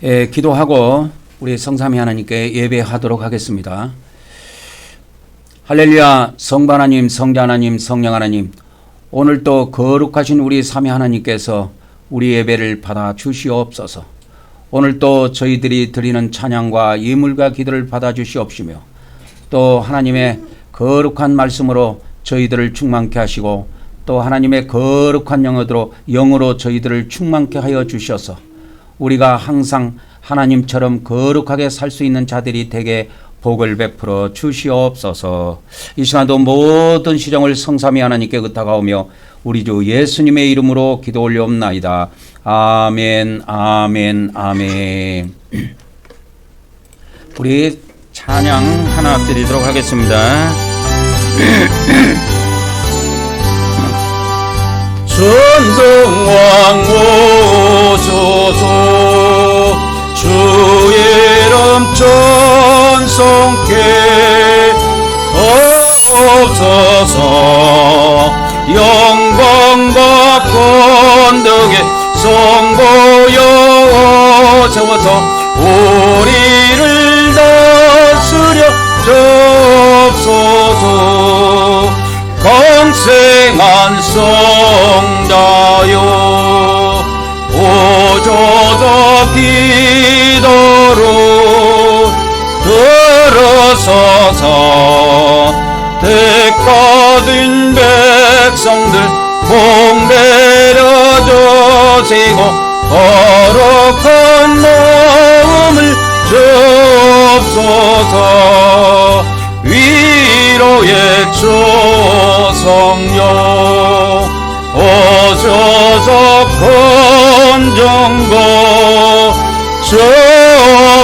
기도하고 우리 성삼위 하나님께 예배하도록 하겠습니다. 할렐루야. 성부 하나님, 성자 하나님, 성령 하나님, 오늘 또 거룩하신 우리 삼위 하나님께서 우리 예배를 받아 주시옵소서. 오늘 또 저희들이 드리는 찬양과 예물과 기도를 받아 주시옵시며, 또 하나님의 거룩한 말씀으로 저희들을 충만케 하시고, 또 하나님의 거룩한 영으로 저희들을 충만케 하여 주셔서 우리가 항상 하나님처럼 거룩하게 살 수 있는 자들이 되게 복을 베풀어 주시옵소서. 이 시간도 모든 시정을 성삼위 하나님께 의탁하오며 우리 주 예수님의 이름으로 기도 올려옵나이다. 아멘, 아멘, 아멘. 우리 찬양 하나 드리도록 하겠습니다. 전성왕 오소서, 주의 이름 찬송케 하옵소서. 영광과 권능의 성보여 세워서 우리를 다스려 주옵소서. 강생한 성자여, 오조도 기도로 들어서서 택받은 백성들 복 내려주시고 거룩한 마음을 주옵소서. 위로의 주 성령 오셔서 건정고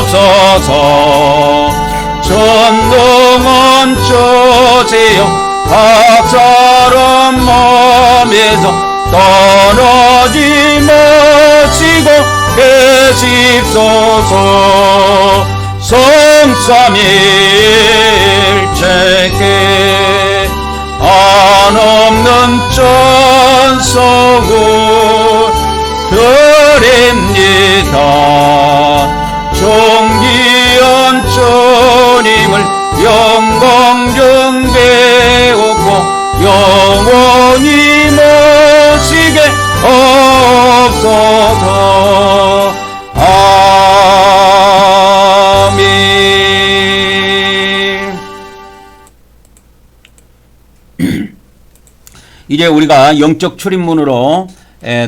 주옵소서. 전능한 저지요 박사람 마음에서 떠나지 마시고 계십소서. 성삼일체께 한없는 찬송을 드립니다. 존귀한 주님을 영광 경배하고 영원히 모시게 없소서. 아멘. 이제 우리가 영적 출입문으로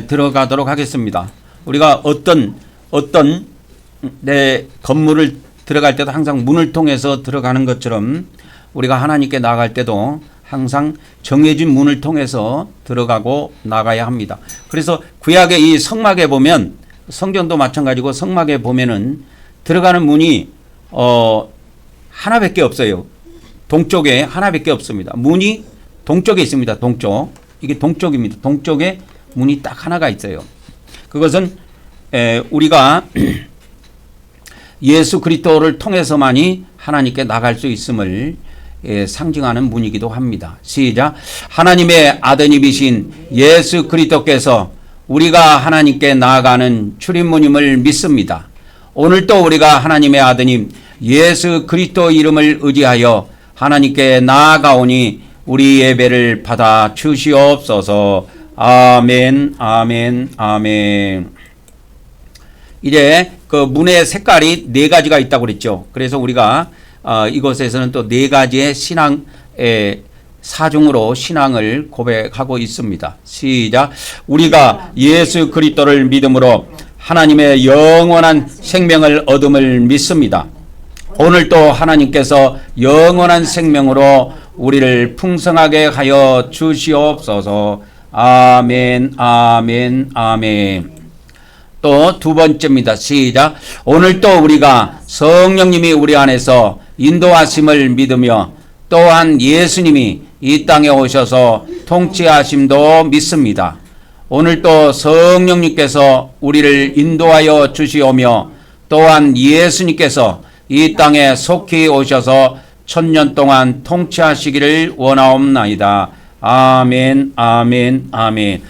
들어가도록 하겠습니다. 우리가 어떤 건물을 들어갈 때도 항상 문을 통해서 들어가는 것처럼 우리가 하나님께 나갈 때도 항상 정해진 문을 통해서 들어가고 나가야 합니다. 그래서 구약의 이 성막에 보면, 성경도 마찬가지고 성막에 보면은 들어가는 문이 하나밖에 없어요. 동쪽에 하나밖에 없습니다. 문이 동쪽에 있습니다. 동쪽. 이게 동쪽입니다. 동쪽에 문이 딱 하나가 있어요. 그것은 우리가 예수 그리스도를 통해서만이 하나님께 나갈 수 있음을 상징하는 문이기도 합니다. 시작. 하나님의 아드님이신 예수 그리스도께서 우리가 하나님께 나아가는 출입문임을 믿습니다. 오늘도 우리가 하나님의 아드님 예수 그리스도 이름을 의지하여 하나님께 나아가오니 우리 예배를 받아 주시옵소서. 아멘, 아멘, 아멘. 이제 그 문의 색깔이 네 가지가 있다고 그랬죠. 그래서 우리가 이곳에서는 또 네 가지의 사중으로 신앙을 고백하고 있습니다. 시작. 우리가 예수 그리스도를 믿음으로 하나님의 영원한 생명을 얻음을 믿습니다. 오늘도 하나님께서 영원한 생명으로 우리를 풍성하게 하여 주시옵소서. 아멘, 아멘, 아멘. 또 두 번째입니다. 시작. 오늘도 우리가 성령님이 우리 안에서 인도하심을 믿으며 또한 예수님이 이 땅에 오셔서 통치하심도 믿습니다. 오늘도 성령님께서 우리를 인도하여 주시오며 또한 예수님께서 이 땅에 속히 오셔서 1000년 동안 통치하시기를 원하옵나이다. 아멘, 아멘, 아멘.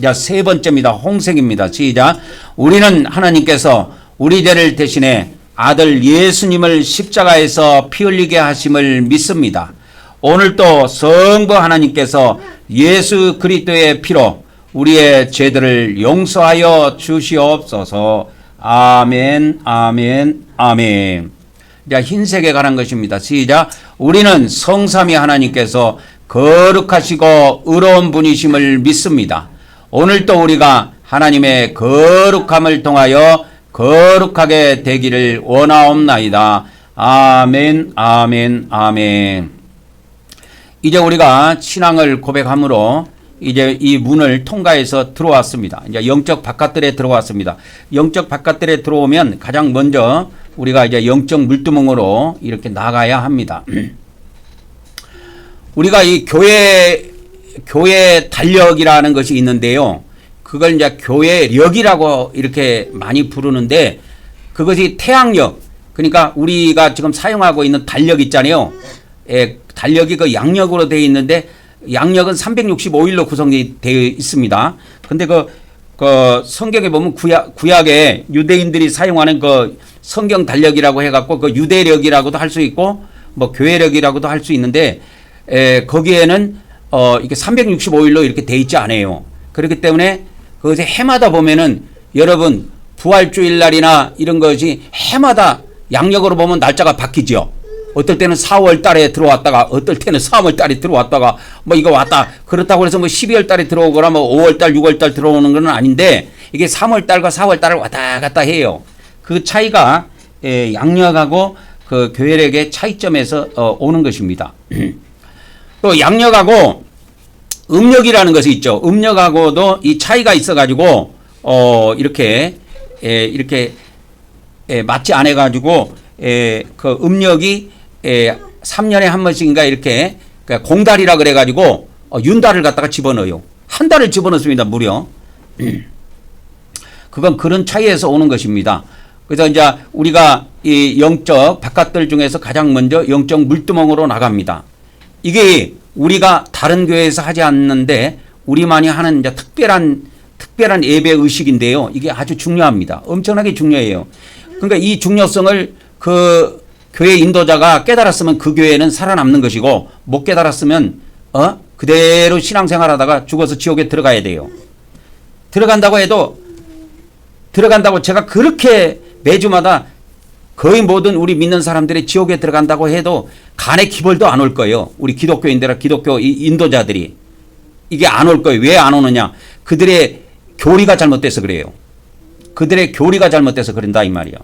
자, 세 번째입니다. 홍색입니다. 시작. 우리는 하나님께서 우리 죄를 대신해 아들 예수님을 십자가에서 피 흘리게 하심을 믿습니다. 오늘도 성부 하나님께서 예수 그리스도의 피로 우리의 죄들을 용서하여 주시옵소서. 아멘, 아멘, 아멘. 자, 흰색에 관한 것입니다. 시작. 우리는 성삼위 하나님께서 거룩하시고 의로운 분이심을 믿습니다. 오늘도 우리가 하나님의 거룩함을 통하여 거룩하게 되기를 원하옵나이다. 아멘, 아멘, 아멘. 이제 우리가 신앙을 고백함으로 이제 이 문을 통과해서 들어왔습니다. 이제 영적 바깥들에 들어왔습니다. 영적 바깥들에 들어오면 가장 먼저 우리가 이제 영적 물두멍으로 이렇게 나가야 합니다. 우리가 이 교회 달력이라는 것이 있는데요. 그걸 이제 교회력이라고 이렇게 많이 부르는데 그것이 태양력, 그러니까 우리가 지금 사용하고 있는 달력 있잖아요. 달력이 그 양력으로 되어 있는데 양력은 365일로 구성되어 있습니다. 근데 그 성경에 보면 구약에 유대인들이 사용하는 그 성경 달력이라고 해갖고 그 유대력이라고도 할 수 있고 뭐 교회력이라고도 할 수 있는데 거기에는 이게 365일로 이렇게 돼 있지 않아요. 그렇기 때문에 그것이 해마다 보면은 여러분 부활주일 날이나 이런 것이 해마다 양력으로 보면 날짜가 바뀌죠. 어떨 때는 4월 달에 들어왔다가 어떨 때는 3월 달에 들어왔다가 뭐 이거 왔다. 그렇다고 해서 뭐 12월 달에 들어오거나 뭐 5월 달, 6월 달 들어오는 건 아닌데 이게 3월 달과 4월 달을 왔다 갔다 해요. 그 차이가 양력하고 그 교회력의 차이점에서 오는 것입니다. 또 양력하고 음력이라는 것이 있죠. 음력하고도 이 차이가 있어가지고 이렇게 맞지 않아 가지고 그 음력이 3년에 한 번씩인가 이렇게 공달이라 그래 가지고 윤달을 갖다가 집어넣어요. 한 달을 집어넣습니다. 무려. 그건 그런 차이에서 오는 것입니다. 그래서 이제 우리가 이 영적 바깥들 중에서 가장 먼저 영적 물두멍으로 나갑니다. 이게 우리가 다른 교회에서 하지 않는데 우리만이 하는 이제 특별한 예배 의식인데요. 이게 아주 중요합니다. 엄청나게 중요해요. 그러니까 이 중요성을 그 교회 인도자가 깨달았으면 그 교회는 살아남는 것이고 못 깨달았으면 그대로 신앙생활하다가 죽어서 지옥에 들어가야 돼요. 들어간다고 제가 그렇게 매주마다 거의 모든 우리 믿는 사람들이 지옥에 들어간다고 해도 간에 기벌도 안 올 거예요. 우리 기독교인들, 기독교 인도자들이. 이게 안 올 거예요. 왜 안 오느냐. 그들의 교리가 잘못돼서 그래요. 그들의 교리가 잘못돼서 그런다 이 말이야.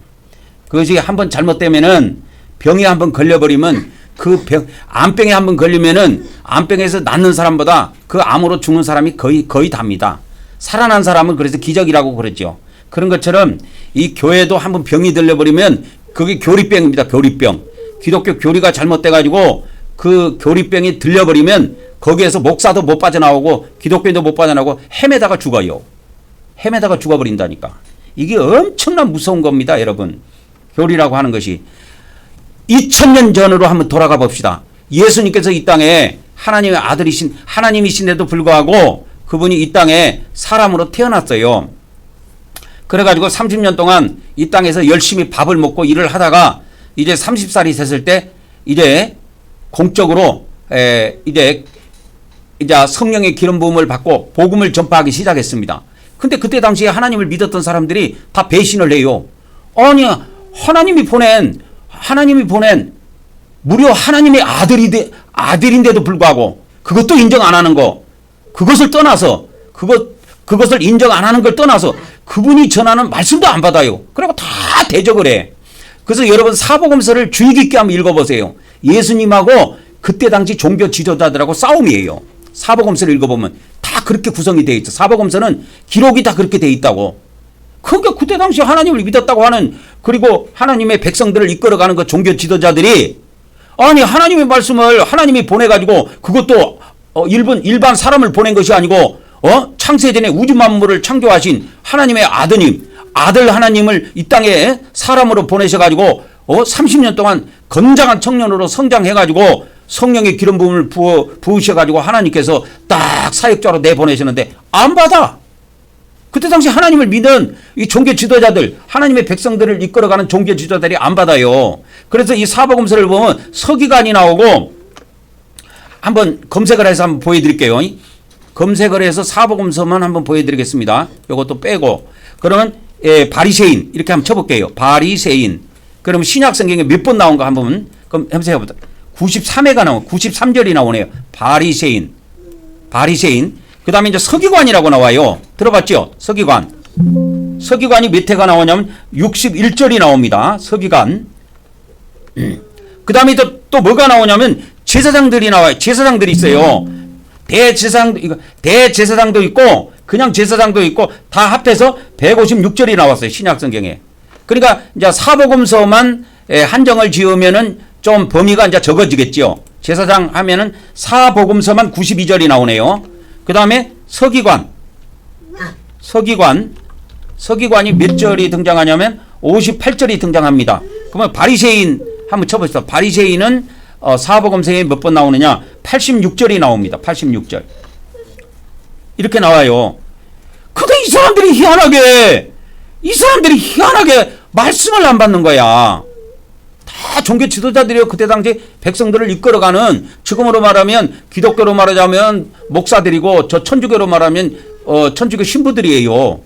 그것이 한번 잘못되면은 병에 한번 걸려버리면 그 암병에 한번 걸리면은 암병에서 낫는 사람보다 그 암으로 죽는 사람이 거의 답니다. 살아난 사람은 그래서 기적이라고 그랬죠. 그런 것처럼 이 교회도 한번 병이 들려버리면 그게 교리병입니다. 교리병. 기독교 교리가 잘못돼가지고 그 교리병이 들려버리면 거기에서 목사도 못 빠져나오고 기독교인도 못 빠져나오고 헤매다가 죽어요. 헤매다가 죽어버린다니까. 이게 엄청난 무서운 겁니다. 여러분. 교리라고 하는 것이. 2000년 전으로 한번 돌아가 봅시다. 예수님께서 이 땅에 하나님의 아들이신 하나님이신데도 불구하고 그분이 이 땅에 사람으로 태어났어요. 그래가지고 30년 동안 이 땅에서 열심히 밥을 먹고 일을 하다가 이제 30살이 됐을 때 이제 공적으로 이제 성령의 기름 부음을 받고 복음을 전파하기 시작했습니다. 근데 그때 당시에 하나님을 믿었던 사람들이 다 배신을 해요. 아니 하나님이 보낸 무려 하나님의 아들인데도 불구하고 그것도 인정 안 하는 거, 그것을 떠나서 그것을 인정 안 하는 걸 떠나서 그분이 전하는 말씀도 안 받아요. 그리고 다 대적을 해. 그래서 여러분 사복음서를 주의 깊게 한번 읽어보세요. 예수님하고 그때 당시 종교 지도자들하고 싸움이에요. 사복음서를 읽어보면 다 그렇게 구성이 되어 있어. 사복음서는 기록이 다 그렇게 되어 있다고. 그러니까 그때 당시 하나님을 믿었다고 하는 그리고 하나님의 백성들을 이끌어가는 그 종교 지도자들이 아니 하나님의 말씀을 하나님이 보내가지고 그것도 일반 사람을 보낸 것이 아니고 창세전에 우주 만물을 창조하신 하나님의 아들 하나님을 이 땅에 사람으로 보내셔가지고 30년 동안 건장한 청년으로 성장해가지고 성령의 기름 부음을 부으셔가지고 하나님께서 딱 사역자로 내보내시는데 안 받아. 그때 당시 하나님을 믿는 이 종교 지도자들, 하나님의 백성들을 이끌어가는 종교 지도자들이 안 받아요. 그래서 이 사복음서를 보면 서기관이 나오고, 한번 검색을 해서 한번 보여드릴게요. 검색을 해서 사복음서만 한번 보여드리겠습니다. 이것도 빼고. 그러면 바리새인 이렇게 한번 쳐볼게요. 바리새인. 그러면 신약 성경에 몇 번 나온 거 한번 그럼 해보세요. 93회가 나오고 93절이 나오네요. 바리새인. 그 다음에 이제 서기관이라고 나와요. 들어봤죠? 서기관. 서기관이 몇 회가 나오냐면 61절이 나옵니다. 서기관. 그 다음에 또 뭐가 나오냐면 제사장들이 나와요. 제사장들이 있어요. 대제사장도 있고 그냥 제사장도 있고 다 합해서 156절이 나왔어요. 신약 성경에. 그러니까 이제 사복음서만 한정을 지으면은 좀 범위가 이제 적어지겠죠. 제사장 하면은 사복음서만 92절이 나오네요. 그 다음에 서기관이 몇 절이 등장하냐면 58절이 등장합니다. 그러면 바리새인 한번 쳐보시죠. 바리새인은 사복음서에 몇 번 나오느냐? 86절이 나옵니다. 86절. 이렇게 나와요. 근데 이 사람들이 희한하게 말씀을 안 받는 거야. 다 종교 지도자들이요. 그때 당시 백성들을 이끌어가는, 지금으로 말하면 기독교로 말하자면 목사들이고, 저 천주교로 말하면 천주교 신부들이에요.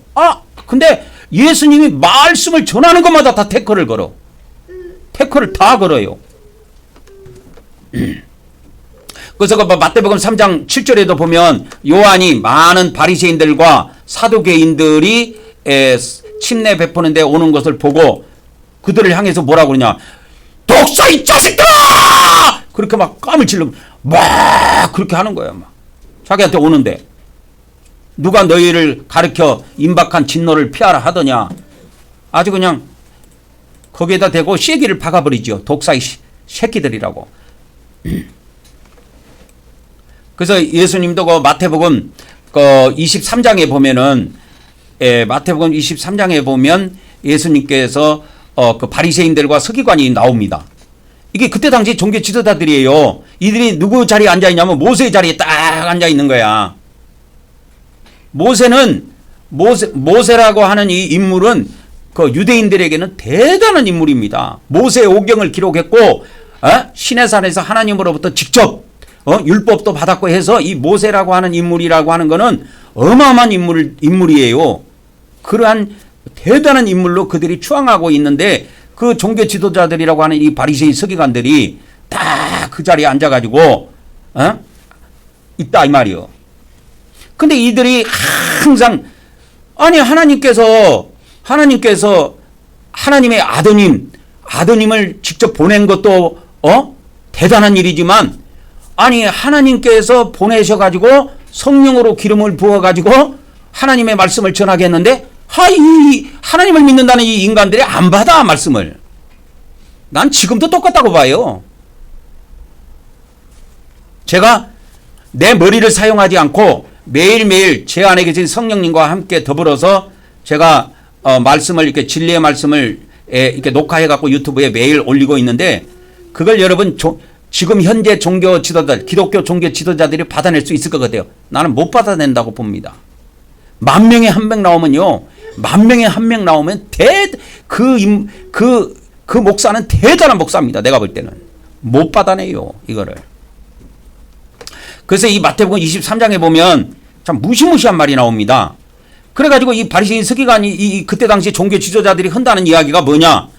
근데 예수님이 말씀을 전하는 것마다 다 태클을 걸어. 태클을 다 걸어요. 그래서 그 마태복음 3장 7절에도 보면 요한이 많은 바리새인들과 사두개인들이 침례 베푸는데 오는 것을 보고 그들을 향해서 뭐라고 그러냐? 독사 이 자식들아! 그렇게 막 깜을 치르면 막 그렇게 하는 거예요. 막 자기한테 오는데 누가 너희를 가르쳐 임박한 진노를 피하라 하더냐? 아주 그냥 거기에다 대고 쐐기를 박아버리죠. 독사의 새끼들이라고. 그래서 예수님도 그 마태복음 23장에 보면은 마태복음 23장에 보면 예수님께서 그 바리새인들과 서기관이 나옵니다. 이게 그때 당시 종교 지도자들이에요. 이들이 누구 자리에 앉아 있냐면 모세의 자리에 딱 앉아 있는 거야. 모세라고 하는 이 인물은 그 유대인들에게는 대단한 인물입니다. 모세의 오경을 기록했고 신의 산에서 하나님으로부터 직접 율법도 받았고 해서 이 모세라고 하는 인물이라고 하는 거는 어마어마한 인물이에요. 그러한 대단한 인물로 그들이 추앙하고 있는데 그 종교 지도자들이라고 하는 이 바리새인 서기관들이 다 그 자리에 앉아가지고 있다 이 말이요. 근데 이들이 항상 아니 하나님께서 하나님의 아드님을 직접 보낸 것도 대단한 일이지만 아니 하나님께서 보내셔가지고 성령으로 기름을 부어가지고 하나님의 말씀을 전하게 했는데 이 하나님을 믿는다는 이 인간들이 안 받아 말씀을. 난 지금도 똑같다고 봐요. 제가 내 머리를 사용하지 않고 매일매일 제 안에 계신 성령님과 함께 더불어서 제가 말씀을 이렇게 진리의 말씀을 이렇게 녹화해갖고 유튜브에 매일 올리고 있는데 그걸 여러분 지금 현재 종교 지도자들, 기독교 종교 지도자들이 받아낼 수 있을 것 같아요. 나는 못 받아낸다고 봅니다. 10,000명에 1명 나오면요. 10,000명에 1명 나오면 그 목사는 대단한 목사입니다. 내가 볼 때는. 못 받아내요. 이거를. 그래서 이 마태복음 23장에 보면 참 무시무시한 말이 나옵니다. 그래가지고 이 바리새인 서기관이 그때 당시 종교 지도자들이 한다는 이야기가 뭐냐?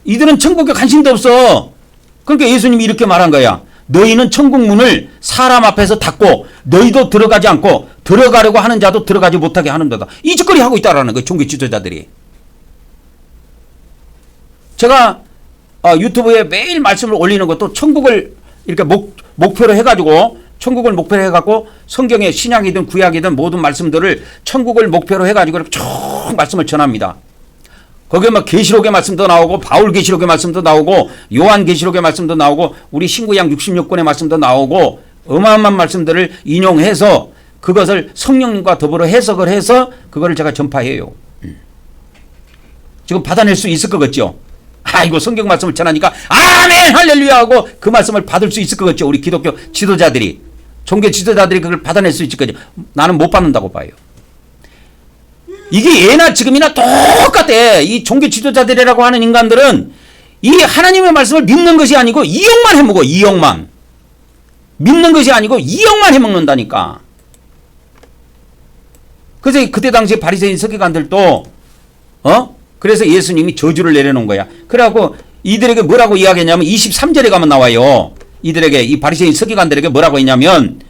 이들은 천국에 관심도 없어. 그러니까 예수님이 이렇게 말한 거야. 너희는 천국 문을 사람 앞에서 닫고 너희도 들어가지 않고 들어가려고 하는 자도 들어가지 못하게 하는도다. 이 짓거리 하고 있다라는 거예요. 종교 지도자들이. 제가 유튜브에 매일 말씀을 올리는 것도 천국을 이렇게 목표로 해가지고 천국을 목표로 해갖고 성경의 신약이든 구약이든 모든 말씀들을 천국을 목표로 해가지고 이렇게 쭉 말씀을 전합니다. 거기에 막 계시록의 말씀도 나오고 바울 계시록의 말씀도 나오고 요한 계시록의 말씀도 나오고 우리 신구약 66권의 말씀도 나오고 어마어마한 말씀들을 인용해서 그것을 성령님과 더불어 해석을 해서 그거를 제가 전파해요. 지금 받아낼 수 있을 것 같죠? 아이고 성경 말씀을 전하니까 아멘 할렐루야 하고 그 말씀을 받을 수 있을 것 같죠. 우리 기독교 지도자들이 종교 지도자들이 그걸 받아낼 수 있을 거죠. 나는 못 받는다고 봐요. 이게 예나 지금이나 똑같아. 이 종교 지도자들이라고 하는 인간들은 이 하나님의 말씀을 믿는 것이 아니고 이용만 해먹어. 이용만. 믿는 것이 아니고 이용만 해먹는다니까. 그래서 그때 당시에 바리새인 서기관들도 그래서 예수님이 저주를 내려놓은 거야. 그래갖고 이들에게 뭐라고 이야기했냐면 23절에 가면 나와요. 이들에게 이 바리새인 서기관들에게 뭐라고 했냐면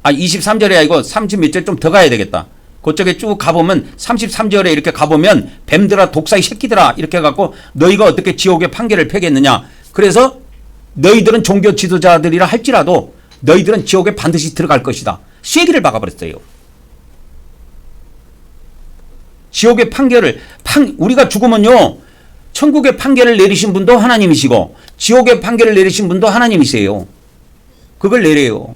23절에 아니고 30 몇 절 좀 더 가야 되겠다. 그쪽에 쭉 가보면 33절에 이렇게 가보면 뱀들아 독사의 새끼들아 이렇게 해갖고 너희가 어떻게 지옥의 판결을 펴겠느냐. 그래서 너희들은 종교 지도자들이라 할지라도 너희들은 지옥에 반드시 들어갈 것이다. 쐐기를 박아버렸어요. 지옥의 판결을 우리가 죽으면요 천국의 판결을 내리신 분도 하나님이시고 지옥의 판결을 내리신 분도 하나님이세요. 그걸 내려요.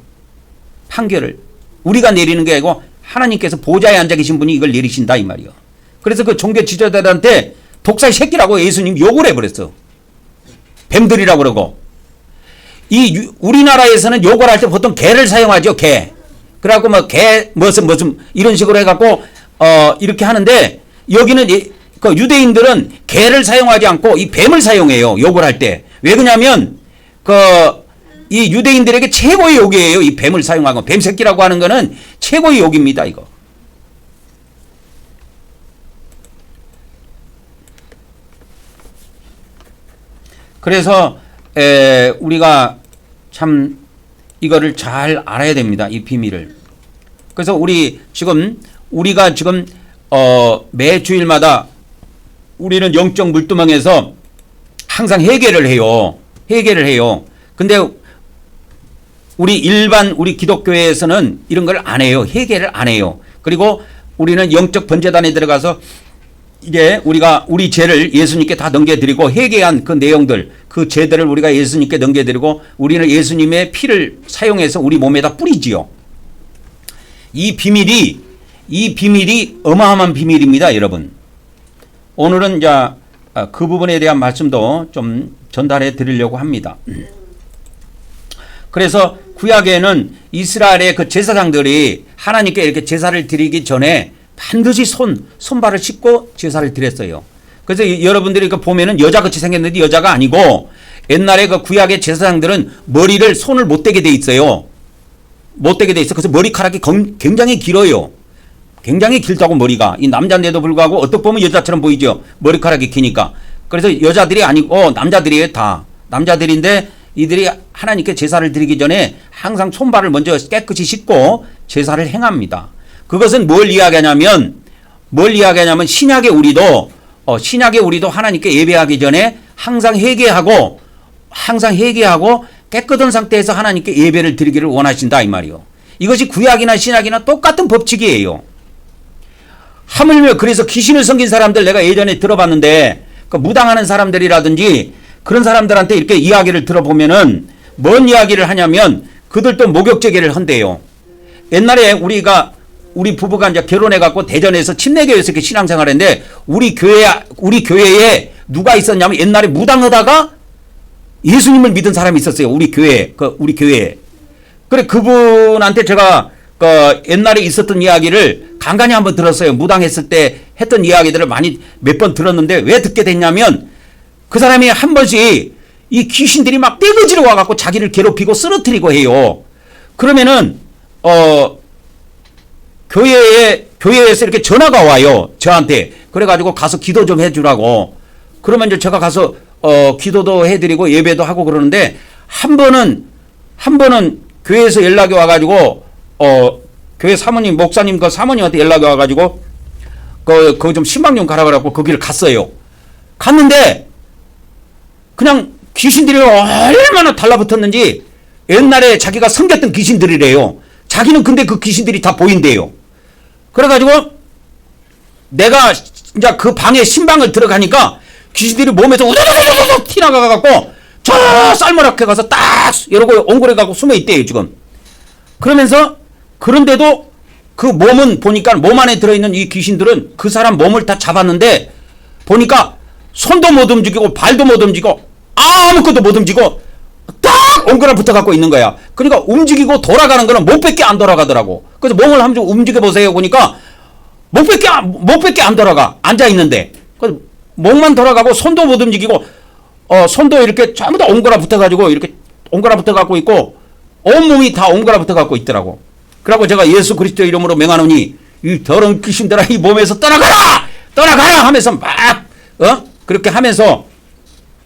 판결을 우리가 내리는 게 아니고 하나님께서 보좌에 앉아 계신 분이 이걸 내리신다 이 말이요. 그래서 그 종교 지도자들한테 독사의 새끼라고 예수님 욕을 해버렸어. 뱀들이라고 그러고. 우리나라에서는 욕을 할 때 보통 개를 사용하죠. 개. 그래갖고 뭐 개 무슨 이런 식으로 해갖고 이렇게 하는데 여기는 그 유대인들은 개를 사용하지 않고 이 뱀을 사용해요. 욕을 할 때. 왜 그러냐면 이 유대인들에게 최고의 욕이에요. 이 뱀을 사용하고 뱀 새끼라고 하는 거는 최고의 욕입니다. 이거. 그래서 우리가 참 이거를 잘 알아야 됩니다. 이 비밀을. 그래서 우리가 지금 매 주일마다 우리는 영적 물두멍에서 항상 회개를 해요. 근데 우리 기독교회에서는 이런 걸 안 해요. 회개를 안 해요. 그리고 우리는 영적 번제단에 들어가서 이게 우리 죄를 예수님께 다 넘겨드리고 회개한 그 내용들, 그 죄들을 우리가 예수님께 넘겨드리고 우리는 예수님의 피를 사용해서 우리 몸에다 뿌리지요. 이 비밀이 어마어마한 비밀입니다, 여러분. 오늘은 이제 그 부분에 대한 말씀도 좀 전달해 드리려고 합니다. 그래서 구약에는 이스라엘의 그 제사장들이 하나님께 이렇게 제사를 드리기 전에 반드시 손발을 씻고 제사를 드렸어요. 그래서 여러분들이 보면은 여자같이 생겼는데 여자가 아니고 옛날에 그 구약의 제사장들은 손을 못 대게 돼 있어요. 그래서 머리카락이 굉장히 길어요. 굉장히 길다고 머리가. 이 남자인데도 불구하고 어떻게 보면 여자처럼 보이죠. 머리카락이 기니까. 그래서 여자들이 아니고 남자들이에요. 다. 남자들인데 이들이 하나님께 제사를 드리기 전에 항상 손발을 먼저 깨끗이 씻고 제사를 행합니다. 그것은 뭘 이야기하냐면 신약의 우리도 하나님께 예배하기 전에 항상 회개하고 깨끗한 상태에서 하나님께 예배를 드리기를 원하신다 이 말이요. 이것이 구약이나 신약이나 똑같은 법칙이에요. 하물며 그래서 귀신을 섬긴 사람들 내가 예전에 들어봤는데 그 무당하는 사람들이라든지 그런 사람들한테 이렇게 이야기를 들어보면은 뭔 이야기를 하냐면 그들도 목욕제계를 한대요. 옛날에 우리 부부가 이제 결혼해갖고 대전에서 침례교회에서 이렇게 신앙생활을 했는데 우리 교회에 누가 있었냐면 옛날에 무당하다가 예수님을 믿은 사람이 있었어요. 우리 교회에. 그래 그분한테 제가 옛날에 있었던 이야기를 간간히 한번 들었어요. 무당했을 때 했던 이야기들을 몇 번 들었는데 왜 듣게 됐냐면 그 사람이 한 번씩 이 귀신들이 막 떼거지로 와갖고 자기를 괴롭히고 쓰러뜨리고 해요. 그러면은 교회에서 이렇게 전화가 와요. 저한테. 그래가지고 가서 기도 좀 해주라고. 그러면 이제 제가 가서 기도도 해드리고 예배도 하고 그러는데 한 번은 교회에서 연락이 와가지고 교회 사모님 목사님 그 사모님한테 연락이 와가지고 그거 좀 신방 좀 가라 그래갖고 거기를 갔어요. 갔는데 그냥 귀신들이 얼마나 달라붙었는지 옛날에 자기가 섬겼던 귀신들이래요. 자기는 근데 그 귀신들이 다 보인대요. 그래가지고 내가 이제 그 방에 신방을 들어가니까 귀신들이 몸에서 우두두두두 튀어나가갖고 저 쌀모락해 가서 딱 이러고 옹골에 가고 숨어 있대요 지금. 그러면서 그런데도 그 몸은 보니까 몸 안에 들어있는 이 귀신들은 그 사람 몸을 다 잡았는데 보니까 손도 못 움직이고 발도 못 움직이고 아무것도 못 움직이고 딱 옹그라 붙어 갖고 있는 거야. 그러니까 움직이고 돌아가는 거는 목밖에 안 돌아가더라고. 그래서 몸을 한번 움직여 보세요. 보니까 목밖에 안 돌아가. 앉아 있는데. 그래서 목만 돌아가고 손도 못 움직이고 손도 이렇게 전부 다 옹그라 붙어 가지고 이렇게 옹그라 붙어 갖고 있고 온몸이 다 옹그라 붙어 갖고 있더라고. 그러고 제가 예수 그리스도 이름으로 명하노니 이 더러운 귀신들아 이 몸에서 떠나가라! 떠나가라! 하면서 막 그렇게 하면서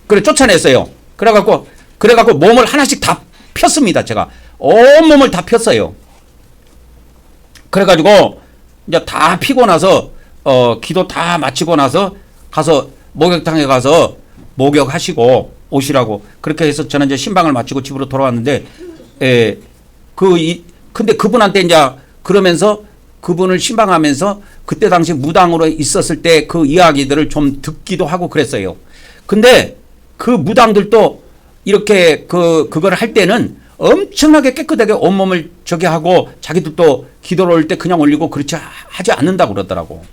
그래 쫓아냈어요. 그래갖고 몸을 하나씩 다 폈습니다. 제가 온몸을 다 폈어요. 그래가지고 이제 다 피고 나서 기도 다 마치고 나서 가서 목욕탕에 가서 목욕하시고 오시라고 그렇게 해서 저는 이제 신방을 마치고 집으로 돌아왔는데 근데 그분한테 이제 그러면서 그분을 신방하면서 그때 당시 무당으로 있었을 때 그 이야기들을 좀 듣기도 하고 그랬어요. 근데 그 무당들도 이렇게 그걸 할 때는 엄청나게 깨끗하게 온몸을 저기 하고 자기도 또 기도를 올 때 그냥 올리고 그렇지 하지 않는다고 그러더라고.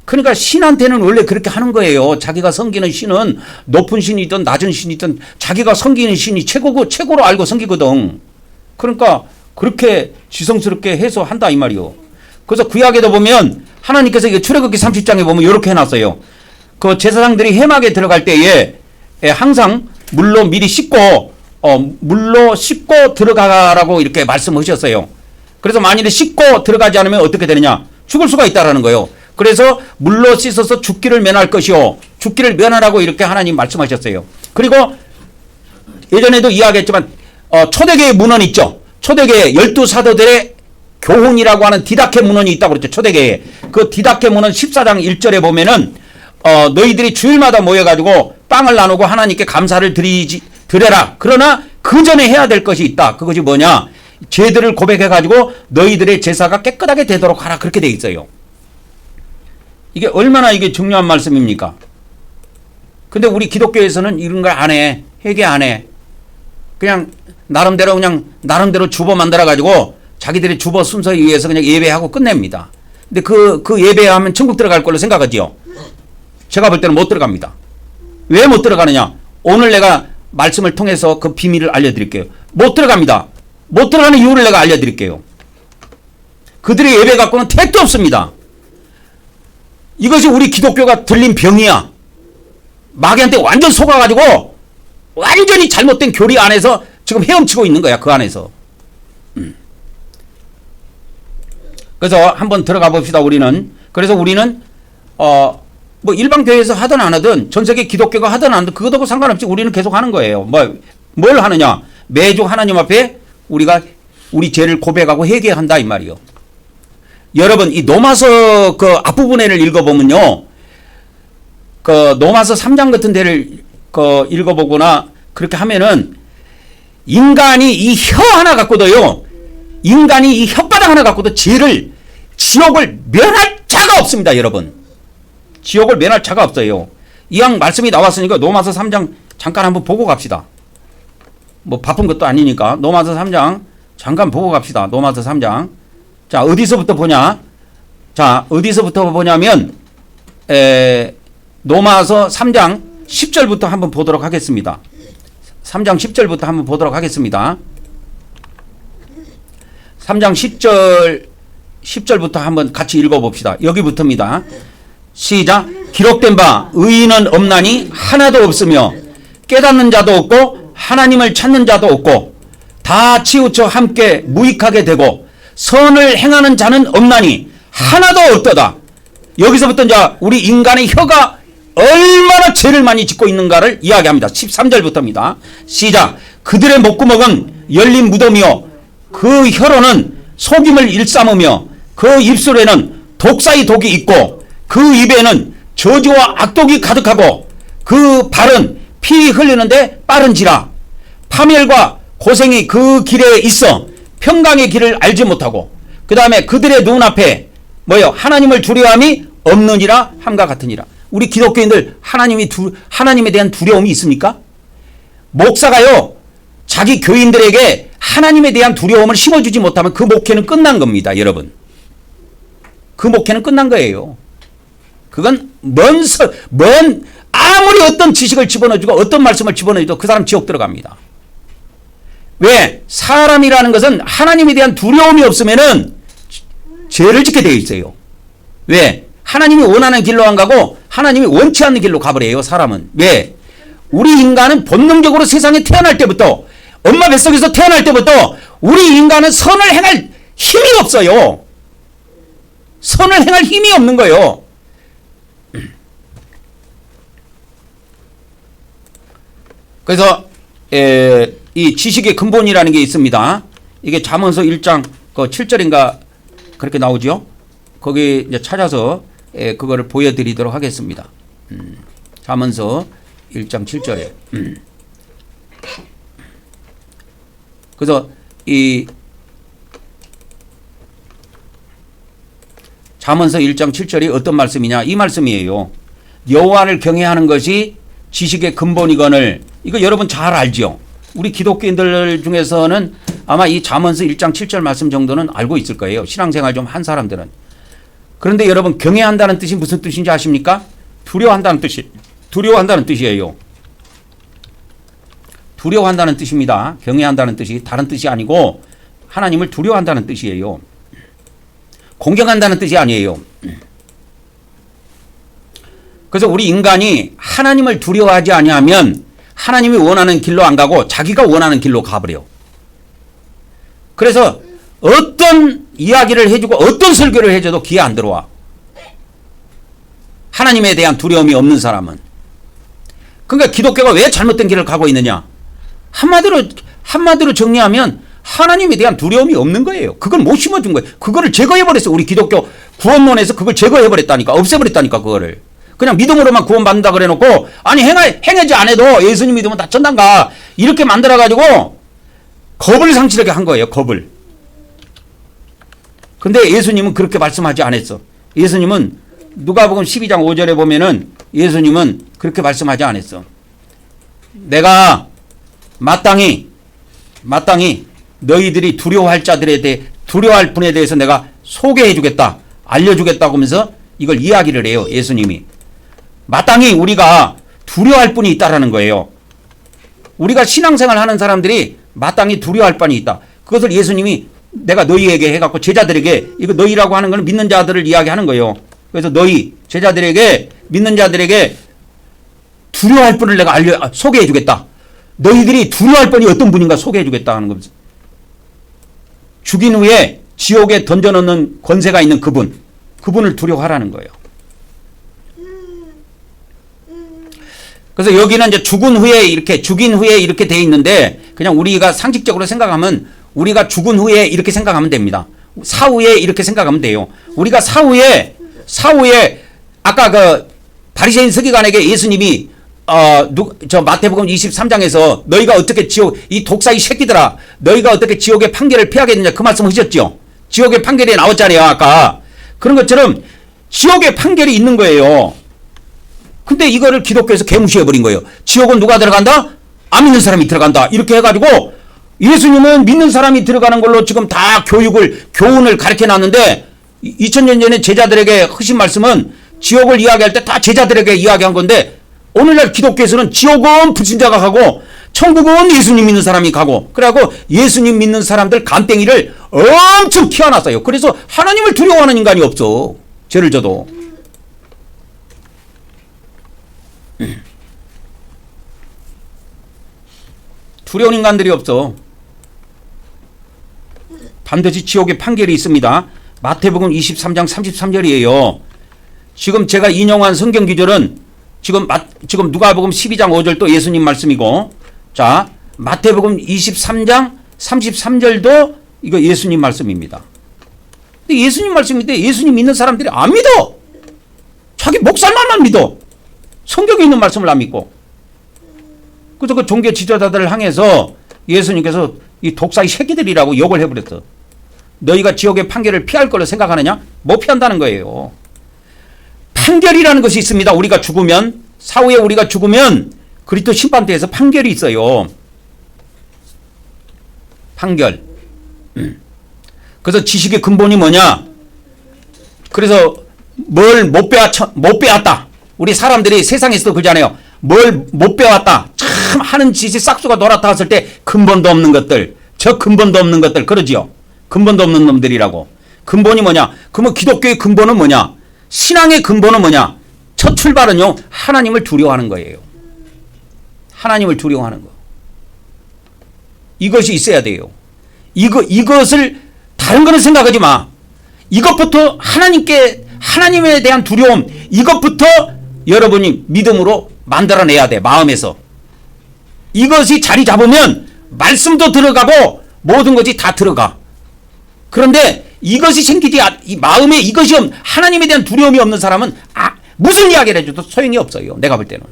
그러니까 신한테는 원래 그렇게 하는 거예요. 자기가 섬기는 신은 높은 신이든 낮은 신이든 자기가 섬기는 신이 최고로 알고 섬기거든. 그러니까 그렇게 지성스럽게 해서 한다 이 말이요. 그래서 구약에도 보면 하나님께서 출애굽기 30장에 보면 이렇게 해놨어요. 그 제사장들이 회막에 들어갈 때에 항상 물로 미리 씻고 물로 씻고 들어가라고 이렇게 말씀하셨어요. 그래서 만일에 씻고 들어가지 않으면 어떻게 되느냐? 죽을 수가 있다라는 거예요. 그래서 물로 씻어서 죽기를 면할 것이요. 죽기를 면하라고 이렇게 하나님 말씀하셨어요. 그리고 예전에도 이야기했지만 초대교회 문헌 있죠. 초대교회 12사도들의 교훈이라고 하는 디다케 문헌이 있다고 그랬죠. 초대교회. 그 디다케 문헌 14장 1절에 보면은 너희들이 주일마다 모여가지고 빵을 나누고 하나님께 감사를 드려라. 그러나 그 전에 해야 될 것이 있다. 그것이 뭐냐? 죄들을 고백해가지고 너희들의 제사가 깨끗하게 되도록 하라. 그렇게 돼 있어요. 이게 얼마나 이게 중요한 말씀입니까? 근데 우리 기독교에서는 이런 걸 안 해. 회개 안 해. 그냥 나름대로 주보 만들어가지고 자기들의 주보 순서에 의해서 그냥 예배하고 끝냅니다. 근데 그 예배하면 천국 들어갈 걸로 생각하지요. 제가 볼 때는 못 들어갑니다. 왜 못 들어가느냐? 오늘 내가 말씀을 통해서 그 비밀을 알려드릴게요. 못 들어갑니다. 못 들어가는 이유를 내가 알려드릴게요. 그들의 예배 갖고는 택도 없습니다. 이것이 우리 기독교가 들린 병이야. 마귀한테 완전 속아가지고 완전히 잘못된 교리 안에서 지금 헤엄치고 있는 거야. 그 안에서. 그래서 한번 들어가 봅시다. 그래서 우리는 뭐 일반 교회에서 하든 안 하든 전 세계 기독교가 하든 안 하든 그것하고 상관없이 우리는 계속 하는 거예요. 뭘 하느냐? 매주 하나님 앞에 우리가 우리 죄를 고백하고 회개한다 이 말이요. 여러분 이 로마서 그 앞부분을 읽어보면요. 그 로마서 3장 같은 데를 읽어보거나 그렇게 하면은 인간이 이 혀 하나 갖고도요. 인간이 이 혓바닥 하나 갖고도 지옥을 면할 자가 없습니다. 여러분. 지옥을 면할 자가 없어요. 이왕 말씀이 나왔으니까 로마서 3장 잠깐 한번 보고 갑시다. 뭐 바쁜 것도 아니니까 로마서 3장 잠깐 보고 갑시다. 로마서 3장. 자, 어디서부터 보냐? 자, 어디서부터 보냐면 로마서 3장 10절부터 한번 보도록 하겠습니다. 3장 10절부터 한번 보도록 하겠습니다. 3장 10절부터 한번 같이 읽어봅시다. 여기부터입니다. 시작. 기록된 바 의인은 없나니 하나도 없으며 깨닫는 자도 없고 하나님을 찾는 자도 없고 다 치우쳐 함께 무익하게 되고 선을 행하는 자는 없나니 하나도 없도다. 여기서부터 이제 우리 인간의 혀가 얼마나 죄를 많이 짓고 있는가를 이야기합니다. 13절부터입니다. 시작. 그들의 목구멍은 열린 무덤이요 그 혀로는 속임을 일삼으며 그 입술에는 독사의 독이 있고 그 입에는 저주와 악독이 가득하고 그 발은 피 흘리는데 빠른지라. 파멸과 고생이 그 길에 있어 평강의 길을 알지 못하고 그 다음에 그들의 눈앞에 하나님을 두려움이 없느니라 함과 같으니라. 우리 기독교인들 하나님에 대한 두려움이 있습니까? 목사가요 자기 교인들에게 하나님에 대한 두려움을 심어주지 못하면 그 목회는 끝난 겁니다. 여러분. 그 목회는 끝난 거예요. 그건 먼 아무리 어떤 지식을 집어넣어주고 어떤 말씀을 집어넣어도 그 사람 지옥 들어갑니다. 왜? 사람이라는 것은 하나님에 대한 두려움이 없으면은 죄를 짓게 되어 있어요. 왜? 하나님이 원하는 길로 안 가고 하나님이 원치 않는 길로 가버려요. 사람은. 왜? 우리 인간은 본능적으로 세상에 태어날 때부터, 엄마 뱃속에서 태어날 때부터 우리 인간은 선을 행할 힘이 없어요. 선을 행할 힘이 없는 거예요. 그래서 이 지식의 근본이라는 게 있습니다. 이게 잠언서 1장 7절인가 그렇게 나오죠. 거기 이제 찾아서 그거를 보여드리도록 하겠습니다. 잠언서 1장 7절에. 그래서 이 잠언서 1장 7절이 어떤 말씀이냐, 이 말씀이에요. 여호와를 경외하는 것이 지식의 근본이거늘. 이거 여러분 잘 알죠? 우리 기독교인들 중에서는 아마 이 잠언서 1장 7절 말씀 정도는 알고 있을 거예요. 신앙생활 좀 한 사람들은. 그런데 여러분, 경외한다는 뜻이 무슨 뜻인지 아십니까? 두려워한다는 뜻이에요. 두려워한다는 뜻입니다. 경외한다는 뜻이 다른 뜻이 아니고 하나님을 두려워한다는 뜻이에요. 공경한다는 뜻이 아니에요. 그래서 우리 인간이 하나님을 두려워하지 아니하면 하나님이 원하는 길로 안 가고 자기가 원하는 길로 가버려. 그래서 어떤 이야기를 해주고 어떤 설교를 해줘도 귀에 안 들어와. 하나님에 대한 두려움이 없는 사람은. 그러니까 기독교가 왜 잘못된 길을 가고 있느냐? 한마디로 정리하면 하나님에 대한 두려움이 없는 거예요. 그걸 못 심어준 거예요. 그거를 제거해버렸어. 우리 기독교 구원론에서 그걸 제거해버렸다니까. 없애버렸다니까, 그거를. 그냥 믿음으로만 구원받는다 그래 놓고, 아니, 행하지 않아도 예수님 믿으면 다 천당 가. 이렇게 만들어가지고 겁을 상실하게 한 거예요. 겁을. 근데 예수님은 그렇게 말씀하지 않았어. 예수님은 누가복음 12장 5절에 보면은 예수님은 그렇게 말씀하지 않았어. 내가 마땅히 너희들이 두려워할 분에 대해서 내가 소개해 주겠다, 알려주겠다고 하면서 이걸 이야기를 해요. 예수님이. 마땅히 우리가 두려워할 분이 있다라는 거예요. 우리가 신앙생활 하는 사람들이 마땅히 두려워할 분이 있다. 그것을 예수님이 내가 너희에게 해갖고 제자들에게, 이거 너희라고 하는 것은 믿는 자들을 이야기하는 거예요. 그래서 너희 제자들에게, 믿는 자들에게 두려워할 분을 내가 소개해 주겠다. 너희들이 두려워할 분이 어떤 분인가 소개해 주겠다 하는 겁니다. 죽인 후에 지옥에 던져놓는 권세가 있는 그분을 두려워하라는 거예요. 그래서 여기는 이제 죽인 후에 이렇게 돼 있는데, 그냥 우리가 상식적으로 생각하면 우리가 죽은 후에 이렇게 생각하면 됩니다. 사후에 이렇게 생각하면 돼요. 우리가 사후에 아까 그 바리새인 서기관에게 예수님이 마태복음 23장에서 너희가 어떻게 이 독사의 새끼들아, 너희가 어떻게 지옥의 판결을 피하겠느냐, 그 말씀 하셨죠. 지옥의 판결이 나왔잖아요, 아까. 그런 것처럼 지옥의 판결이 있는 거예요. 근데 이거를 기독교에서 개무시해버린 거예요. 지옥은 누가 들어간다? 안 믿는 사람이 들어간다. 이렇게 해가지고 예수님은 믿는 사람이 들어가는 걸로 지금 다 교훈을 가르쳐 놨는데, 2000년 전에 제자들에게 하신 말씀은 지옥을 이야기할 때 다 제자들에게 이야기한 건데, 오늘날 기독교에서는 지옥은 불신자가 가고 천국은 예수님 믿는 사람이 가고, 그래갖고 예수님 믿는 사람들 간땡이를 엄청 키워놨어요. 그래서 하나님을 두려워하는 인간이 없어. 죄를 져도. 두려운 인간들이 없어. 반드시 지옥의 판결이 있습니다. 마태복음 23장 33절이에요. 지금 제가 인용한 성경 기절은 지금 누가복음 12장 5절 또 예수님 말씀이고, 자, 마태복음 23장 33절도 이거 예수님 말씀입니다. 근데 예수님 말씀인데 예수님 믿는 사람들이 안 믿어. 자기 목살만만 믿어. 성경에 있는 말씀을 안 믿고. 그래서 그 종교 지도자들을 향해서 예수님께서 이 독사의 새끼들이라고 욕을 해버렸어. 너희가 지옥의 판결을 피할 걸로 생각하느냐? 못 피한다는 거예요. 판결이라는 것이 있습니다. 우리가 죽으면, 사후에 우리가 죽으면 그리스도 심판대에서 판결이 있어요. 판결. 그래서 지식의 근본이 뭐냐? 그래서 뭘 못 배웠다. 우리 사람들이 세상에서도 그러잖아요. 뭘 못 배웠다. 참 하는 짓이 싹수가 돌아타왔을 때 근본도 없는 것들, 저 근본도 없는 것들 그러지요. 근본도 없는 놈들이라고. 근본이 뭐냐? 그러면 기독교의 근본은 뭐냐? 신앙의 근본은 뭐냐? 첫 출발은요, 하나님을 두려워하는 거예요. 하나님을 두려워하는 거. 이것이 있어야 돼요. 이것을 다른 거는 생각하지 마. 이것부터 하나님에 대한 두려움, 이것부터 여러분이 믿음으로 만들어내야 돼. 마음에서. 이것이 자리 잡으면 말씀도 들어가고 모든 것이 다 들어가. 그런데 이것이 생기지, 이 마음에 이것이 하나님에 대한 두려움이 없는 사람은 무슨 이야기를 해줘도 소용이 없어요. 내가 볼 때는.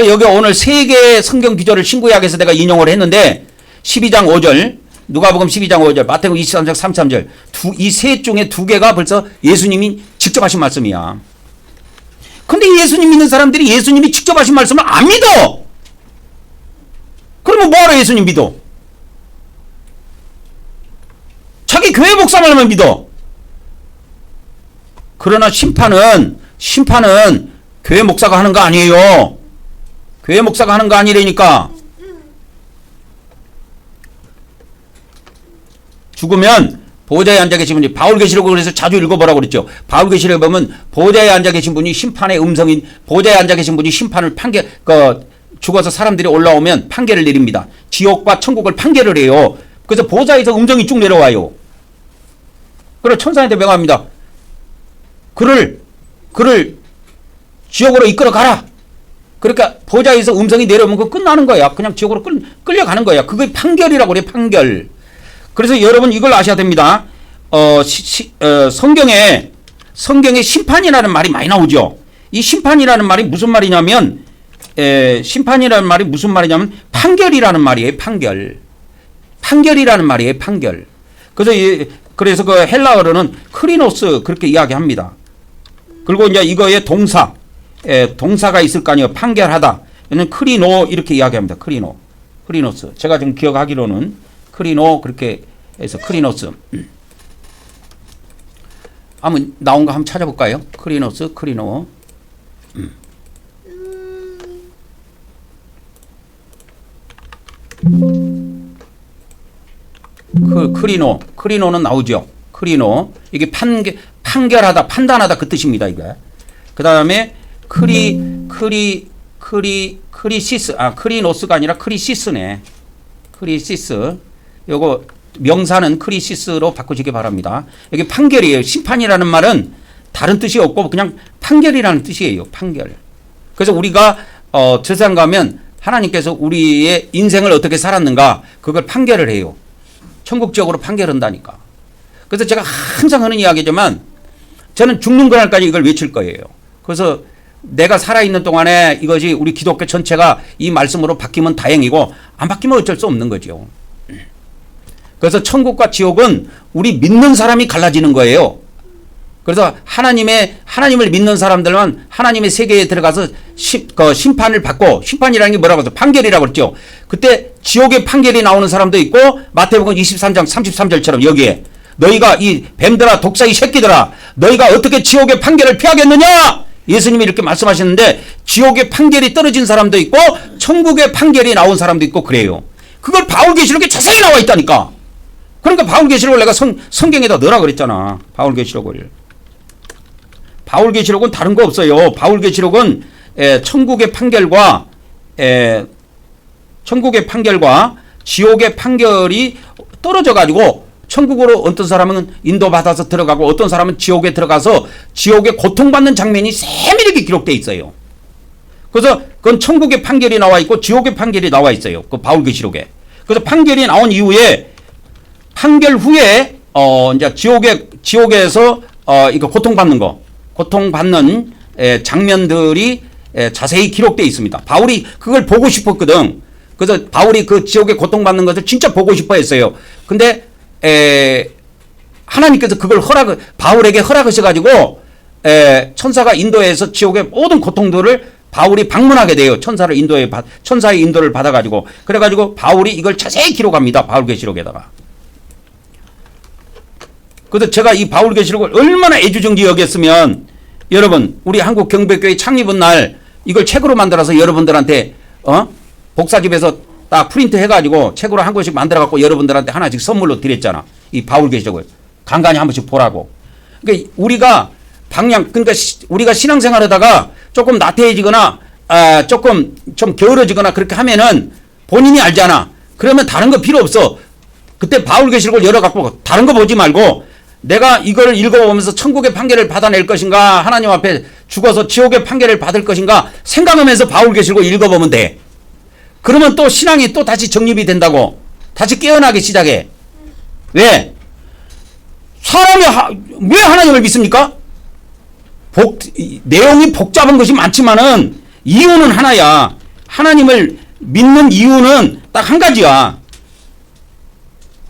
여기 오늘 세 개의 성경 기조를 신구약에서 내가 인용을 했는데 12장 5절, 누가복음 12장 5절, 마태복음 23장 33절 이 셋 중에 두 개가 벌써 예수님이 직접 하신 말씀이야. 근데 예수님 믿는 사람들이 예수님이 직접 하신 말씀을 안 믿어. 그러면 뭐하러 예수님 믿어? 자기 교회 목사 말만 믿어. 그러나 심판은 교회 목사가 하는 거 아니에요. 교회 목사가 하는 거 아니라니까. 죽으면 보좌에 앉아 계신 분이, 바울계시록을 그래서 자주 읽어보라고 그랬죠. 바울계시록에 보면 보좌에 앉아 계신 분이 심판의 음성인, 보좌에 앉아 계신 분이 심판을 죽어서 사람들이 올라오면 판결을 내립니다. 지옥과 천국을 판결을 해요. 그래서 보좌에서 음성이 쭉 내려와요. 그래서 천사한테 명합니다. 그를 지옥으로 이끌어 가라. 그러니까 보좌에서 음성이 내려오면 그거 끝나는 거야. 그냥 지옥으로 끌려가는 거야. 그게 판결이라고 그래, 판결. 그래서 여러분 이걸 아셔야 됩니다. 성경에 심판이라는 말이 많이 나오죠. 이 심판이라는 말이 무슨 말이냐면, 판결이라는 말이에요. 판결이라는 말이에요. 판결. 그래서 그 헬라어로는 크리노스 그렇게 이야기합니다. 그리고 이제 이거의 동사가 있을 거 아니에요. 판결하다. 얘는 크리노 이렇게 이야기합니다. 크리노스. 제가 지금 기억하기로는 크리노 그렇게 해서 크리노스. 한번 나온 거 한번 찾아볼까요? 크리노. 크리노는 나오죠. 이게 판결하다, 판단하다 그 뜻입니다. 이거. 그 다음에 크리노스가 아니라 크리시스네. 크리시스. 요거 명사는 크리시스로 바꾸시기 바랍니다. 여기 판결이에요. 심판이라는 말은 다른 뜻이 없고 그냥 판결이라는 뜻이에요. 판결. 그래서 우리가 세상 가면 하나님께서 우리의 인생을 어떻게 살았는가 그걸 판결을 해요. 천국적으로 판결한다니까. 그래서 제가 항상 하는 이야기지만 저는 죽는 그날까지 이걸 외칠 거예요. 그래서 내가 살아있는 동안에 이것이 우리 기독교 전체가 이 말씀으로 바뀌면 다행이고 안 바뀌면 어쩔 수 없는 거죠. 그래서 천국과 지옥은 우리 믿는 사람이 갈라지는 거예요. 그래서 하나님을 믿는 사람들만 하나님의 세계에 들어가서 심판을 받고, 심판이라는 게 뭐라고 해서 판결이라고 그랬죠. 그때 지옥의 판결이 나오는 사람도 있고, 마태복음 23장 33절처럼 여기에 너희가 이 뱀들아 독사 이 새끼들아 너희가 어떻게 지옥의 판결을 피하겠느냐 예수님이 이렇게 말씀하셨는데, 지옥의 판결이 떨어진 사람도 있고 천국의 판결이 나온 사람도 있고 그래요. 그걸 바울계시록에 자세히 나와 있다니까. 그러니까 바울계시록을 내가 성경에다 넣으라 그랬잖아. 바울계시록은 다른 거 없어요. 바울계시록은 천국의 판결과 지옥의 판결이 떨어져 가지고 천국으로 어떤 사람은 인도받아서 들어가고 어떤 사람은 지옥에 들어가서 지옥에 고통받는 장면이 세밀하게 기록되어 있어요. 그래서 그건 천국의 판결이 나와 있고 지옥의 판결이 나와 있어요. 그 바울계시록에. 그래서 판결이 나온 이후에 판결 후에 이제 지옥에서 이거 고통받는 장면들이 자세히 기록되어 있습니다. 바울이 그걸 보고 싶었거든. 그래서 바울이 그 지옥에 고통받는 것을 진짜 보고 싶어 했어요. 근데 하나님께서 그걸 바울에게 허락하셔가지고 천사가 인도해서 지옥의 모든 고통들을 바울이 방문하게 돼요. 천사의 인도를 받아가지고. 그래가지고 바울이 이걸 자세히 기록합니다. 바울계시록에다가. 그래서 제가 이 바울계시록을 얼마나 애주정지 여겼으면 여러분 우리 한국경배교회 창립은 날 이걸 책으로 만들어서 여러분들한테 복사집에서 딱 프린트 해가지고 책으로 한 권씩 만들어갖고 여러분들한테 하나씩 선물로 드렸잖아. 이 바울계시록을 간간히 한 번씩 보라고. 그러니까 우리가 그러니까 우리가 신앙생활하다가 조금 나태해지거나 조금 좀 게으러지거나 그렇게 하면은 본인이 알잖아. 그러면 다른 거 필요 없어. 그때 바울계시록을 열어갖고 다른 거 보지 말고 내가 이걸 읽어보면서 천국의 판결을 받아낼 것인가 하나님 앞에 죽어서 지옥의 판결을 받을 것인가 생각하면서 바울계시록을 읽어보면 돼. 그러면 또 신앙이 또 다시 정립이 된다고. 다시 깨어나기 시작해. 왜? 사람이 왜 하나님을 믿습니까? 내용이 복잡한 것이 많지만은 이유는 하나야. 하나님을 믿는 이유는 딱 한 가지야.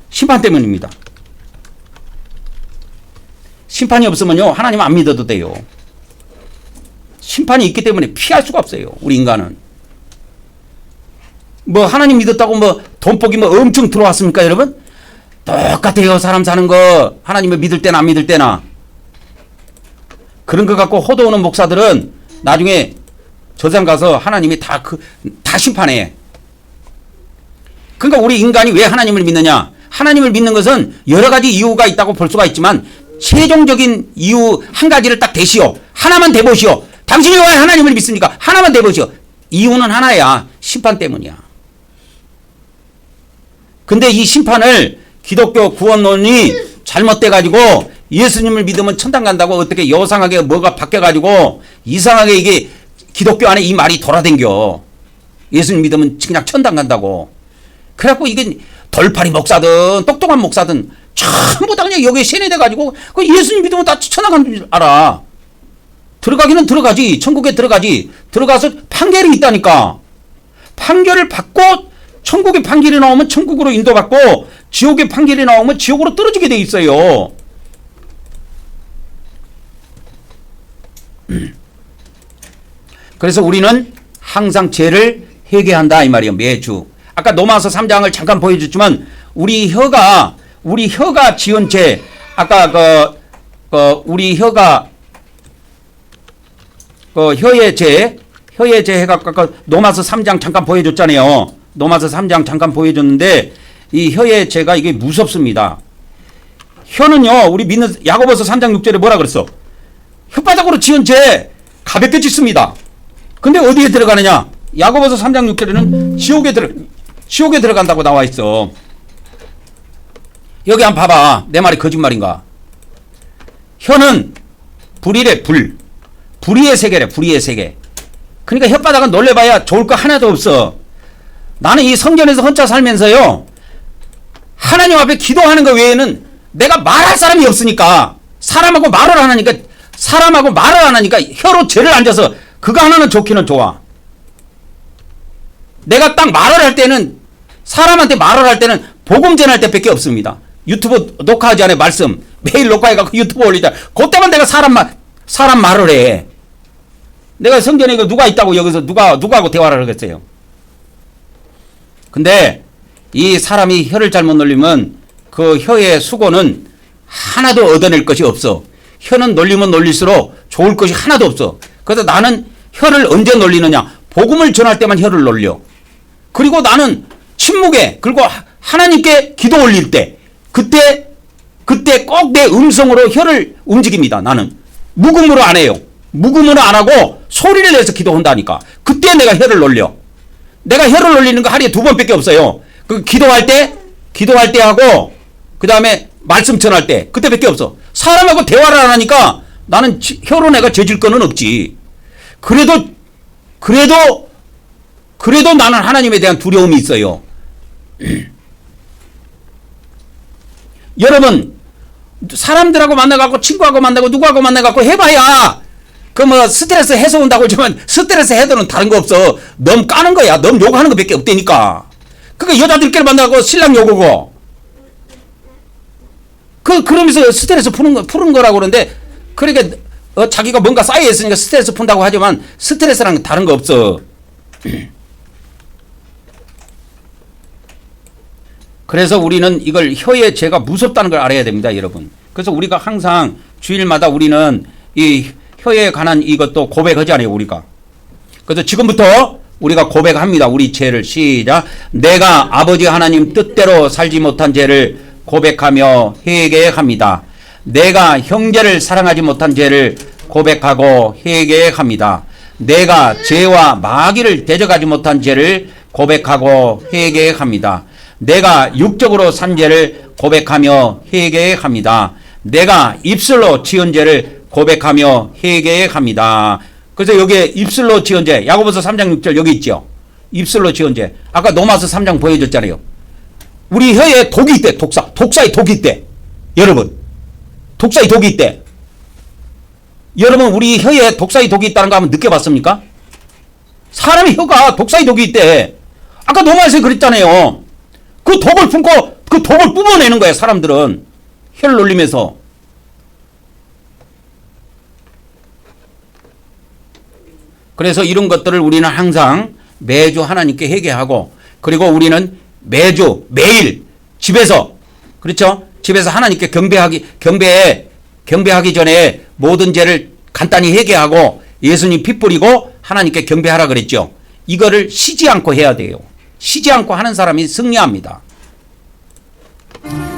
심판 때문입니다. 심판이 없으면요 하나님 안 믿어도 돼요. 심판이 있기 때문에 피할 수가 없어요. 우리 인간은. 뭐 하나님 믿었다고 뭐 돈복이 뭐 엄청 들어왔습니까 여러분? 똑같아요. 사람 사는 거 하나님을 믿을 때나 안 믿을 때나. 그런 거 갖고 호도하는 목사들은 나중에 저장 가서 하나님이 다 심판해. 그러니까 우리 인간이 왜 하나님을 믿느냐? 하나님을 믿는 것은 여러 가지 이유가 있다고 볼 수가 있지만 최종적인 이유 한 가지를 딱 대시오. 하나만 대보시오. 당신이 왜 하나님을 믿습니까? 하나만 대보시오. 이유는 하나야. 심판 때문이야. 근데 이 심판을 기독교 구원론이 잘못돼가지고 예수님을 믿으면 천당 간다고 어떻게 여상하게 뭐가 바뀌어가지고 이상하게 이게 기독교 안에 이 말이 돌아댕겨. 예수님 믿으면 그냥 천당 간다고. 그래갖고 이게 돌팔이 목사든 똑똑한 목사든 전부 다 그냥 여기에 세뇌돼가지고 그 예수님 믿으면 다 천당 간 줄 알아. 들어가기는 들어가지. 천국에 들어가지. 들어가서 판결이 있다니까. 판결을 받고 천국의 판결이 나오면 천국으로 인도받고 지옥의 판결이 나오면 지옥으로 떨어지게 돼 있어요. 그래서 우리는 항상 죄를 회개한다 이 말이에요. 매주. 아까 로마서 3장을 잠깐 보여줬지만 우리 혀가 지은 죄 아까 우리 혀가 혀의 죄 해갖고 로마서 3장 잠깐 보여줬잖아요. 로마서 3장 잠깐 보여줬는데 이 혀의 죄가 이게 무섭습니다. 혀는요 우리 믿는 야고보서 3장 6절에 뭐라 그랬어? 혓바닥으로 지은 죄 가볍게 짓습니다. 근데 어디에 들어가느냐? 야고보서 3장 6절에는 지옥에 들어간다고 나와 있어. 여기 한번 봐봐. 내 말이 거짓말인가? 혀는 불이래 불. 불의의 세계래 불의의 세계. 그러니까 혓바닥은 놀래봐야 좋을 거 하나도 없어. 나는 이 성전에서 혼자 살면서요 하나님 앞에 기도하는 거 외에는 내가 말할 사람이 없으니까 사람하고 말을 안 하니까 혀로 죄를 앉아서 그거 하나는 좋기는 좋아. 내가 딱 말을 할 때는 사람한테 말을 할 때는 복음 전할 때밖에 없습니다. 유튜브 녹화하지 않아요. 말씀 매일 녹화해갖고 유튜브 올리자. 그때만 내가 사람 말을 해. 내가 성전에 누가 있다고 여기서 누가하고 대화를 하겠어요. 근데 이 사람이 혀를 잘못 놀리면 그 혀의 수고는 하나도 얻어낼 것이 없어. 혀는 놀리면 놀릴수록 좋을 것이 하나도 없어. 그래서 나는 혀를 언제 놀리느냐? 복음을 전할 때만 혀를 놀려. 그리고 나는 침묵에 그리고 하나님께 기도 올릴 때 그때 꼭 내 음성으로 혀를 움직입니다. 나는 묵음으로 안 해요. 묵음으로 안 하고 소리를 내서 기도한다니까. 그때 내가 혀를 놀려. 내가 혀를 놀리는 거 하루에 2번밖에 없어요. 그 기도할 때 하고 그 다음에 말씀 전할 때 그때밖에 없어. 사람하고 대화를 안 하니까 나는 혀로 내가 죄질 거는 없지. 그래도 나는 하나님에 대한 두려움이 있어요. 여러분 사람들하고 만나갖고 친구하고 만나고 누구하고 만나갖고 해봐야 그 뭐 스트레스 해소 온다고 하지만 스트레스 해소는 다른 거 없어. 넘 까는 거야. 넘 욕하는 거 밖에 없다니까. 그러니까 여자들끼리 만나고 신랑 욕하고 그러면서 스트레스 푸는 거라고 그러는데 그러니까 자기가 뭔가 쌓여 있으니까 스트레스 푼다고 하지만 스트레스랑 다른 거 없어. 그래서 우리는 이걸 혀의 죄가 무섭다는 걸 알아야 됩니다, 여러분. 그래서 우리가 항상 주일마다 우리는 이 혀에 관한 이것도 고백하잖아요, 우리가. 그래서 지금부터 우리가 고백합니다. 우리 죄를. 시작. 내가 아버지 하나님 뜻대로 살지 못한 죄를 고백하며 회개합니다. 내가 형제를 사랑하지 못한 죄를 고백하고 회개합니다. 내가 죄와 마귀를 대적하지 못한 죄를 고백하고 회개합니다. 내가 육적으로 산 죄를 고백하며 회개합니다. 내가 입술로 지은 죄를 고백하며 회개합니다. 그래서 여기에 입술로 지은 죄, 야고보서 3장 6절 여기 있죠. 입술로 지은 죄. 아까 로마서 3장 보여줬잖아요. 우리 혀에 독이 있대. 독사에 독이 있대. 여러분, 독사에 독이 있대. 여러분, 우리 혀에 독사에 독이 있다는 거 한번 느껴봤습니까? 사람의 혀가 독사에 독이 있대. 아까 로마에서 그랬잖아요. 그 독을 품고 그 독을 뿜어내는 거예요, 사람들은. 혀를 놀리면서. 그래서 이런 것들을 우리는 항상 매주 하나님께 회개하고, 그리고 우리는 매주 매일 집에서, 그렇죠? 집에서 하나님께 경배하기 전에 모든 죄를 간단히 회개하고 예수님 피 뿌리고 하나님께 경배하라 그랬죠. 이거를 쉬지 않고 해야 돼요. 쉬지 않고 하는 사람이 승리합니다.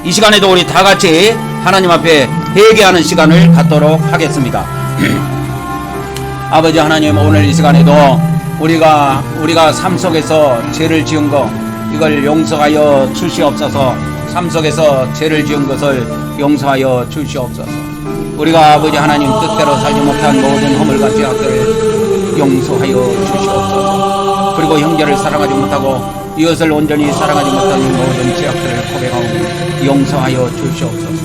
이 시간에도 우리 다 같이 하나님 앞에 회개하는 시간을 갖도록 하겠습니다. 아버지 하나님, 오늘 이 시간에도 우리가 삶 속에서 죄를 지은 거, 이걸 용서하여 주시옵소서. 삶 속에서 죄를 지은 것을 용서하여 주시옵소서. 우리가 아버지 하나님 뜻대로 살지 못한 모든 허물과 죄악들을 용서하여 주시옵소서. 그리고 형제를 사랑하지 못하고 이웃을 온전히 사랑하지 못한 모든 죄악들을 고백하고 용서하여 주시옵소서.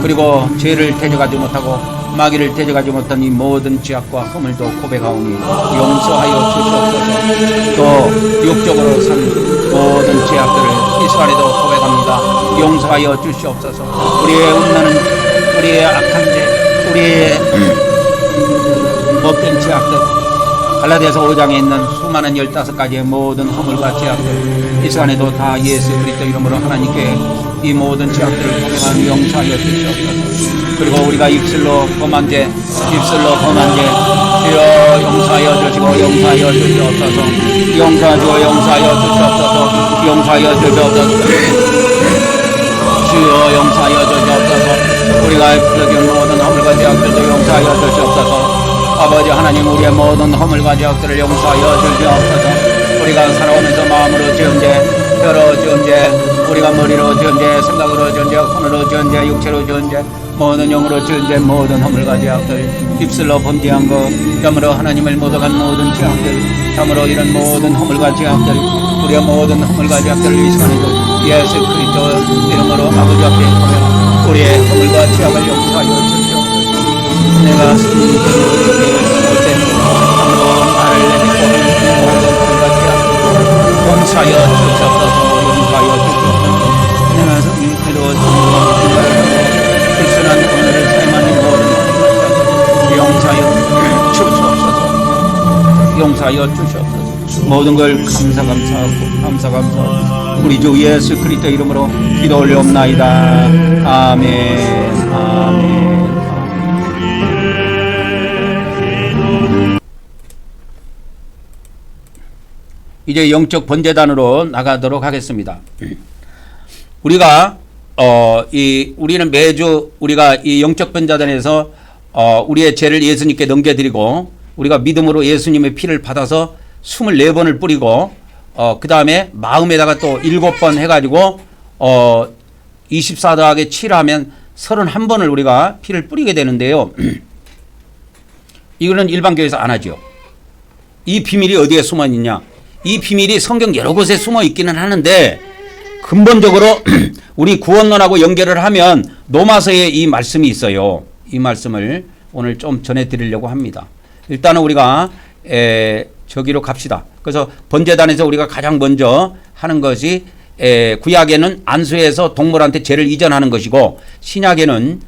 그리고 죄를 대적하지 못하고 마귀를 대적하지 못한 이 모든 죄악과 허물도 고백하오니 용서하여 주시옵소서. 또 육적으로 산 모든 죄악들을 이 시간에도 고백합니다. 용서하여 주시옵소서. 우리의 음란은, 우리의 악한 죄, 우리의 못된 죄악들, 갈라디아서 5장에 있는 수많은 15가지의 모든 허물과 죄악들, 이 시간에도 다 예수 그리스도 이름으로 하나님께 이 모든 죄악들을 고백하며 용서하여 주시옵소서. 그리고 우리가 입술로 범한 죄, 주여 용서하여 주시고 용서하여 주시옵소서. 용서하여 주시옵소서. 용서하여 주시옵소서. 주여 용서하여 주시옵소서. 우리가 입술적인 모든 허물과 죄악들도 용서하여 주시옵소서. 아버지 하나님, 우리의 모든 허물과 죄악들을 용서하여 주시옵소서. 우리가 살아오면서 마음으로 지은 죄, 혀로 지은 죄, 우리가 머리로 지은 죄, 생각으로 지은 죄, 손으로 지은 죄, 육체로 지은 죄, 모든 영으로 지은 죄, 모든 허물과 죄악들, 입술로 범죄한 것, 뺨으로 하나님을 모독한 모든 죄악들, 참으로 이런 모든 허물과 죄악들, 우리의 모든 허물과 죄악들을 이 시간에도 예수 그리스도 이름으로 아버지 앞에 고백하며 우리의 허물과 죄악을 용서하여 주시옵소서. 내가 이렇게 올 때는 참으로 나를 내딛고 모든 허물과 죄악을 용서하여 주시옵소서. 용서하여 주시옵소서. 내가 이렇게도 불순한 오늘을 삶아낸 모든 용서하여 주시옵소서. 용서하여 주시옵소서. 모든 걸 감사하고 우리 주 예수 그리스도 이름으로 기도 올려옵나이다. 아멘. 아멘. 이제 영적 번제단으로 나가도록 하겠습니다. 우리가 우리는 매주 우리가 이 영적 번제단에서 우리의 죄를 예수님께 넘겨드리고 우리가 믿음으로 예수님의 피를 받아서 24번을 뿌리고 그 다음에 마음에다가 또 7번 해가지고 24 더하기 7 하면 31번을 우리가 피를 뿌리게 되는데요. 이거는 일반 교회에서 안 하죠. 이 비밀이 어디에 숨어 있느냐? 이 비밀이 성경 여러 곳에 숨어 있기는 하는데 근본적으로 우리 구원론하고 연결을 하면 로마서에 이 말씀이 있어요. 이 말씀을 오늘 좀 전해드리려고 합니다. 일단은 우리가 저기로 갑시다. 그래서 번제단에서 우리가 가장 먼저 하는 것이 구약에는 안수해서 동물한테 죄를 이전하는 것이고 신약에는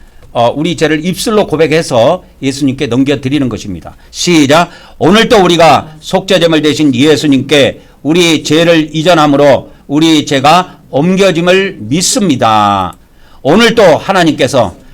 우리 죄를 입술로 고백해서 예수님께 넘겨드리는 것입니다. 시작. 오늘도 우리가 속죄제물 대신 예수님께 우리 죄를 이전함으로 우리 죄가 옮겨짐을 믿습니다. 오늘도 하나님께서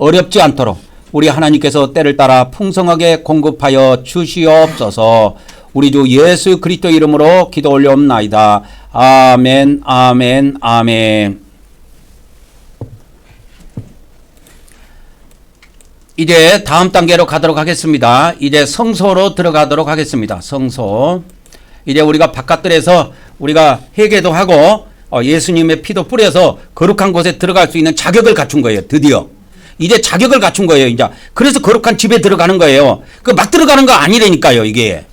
어렵지 않도록 우리 하나님께서 때를 따라 풍성하게 공급하여 주시옵소서. 우리 주 예수 그리스도 이름으로 기도 올려옵나이다. 아멘, 아멘, 아멘. 이제 다음 단계로 가도록 하겠습니다. 이제 성소로 들어가도록 하겠습니다. 성소. 이제 우리가 바깥들에서 우리가 회개도 하고 예수님의 피도 뿌려서 거룩한 곳에 들어갈 수 있는 자격을 갖춘 거예요. 드디어. 이제 자격을 갖춘 거예요. 이제. 그래서 거룩한 집에 들어가는 거예요. 그 막 들어가는 거 아니라니까요, 이게.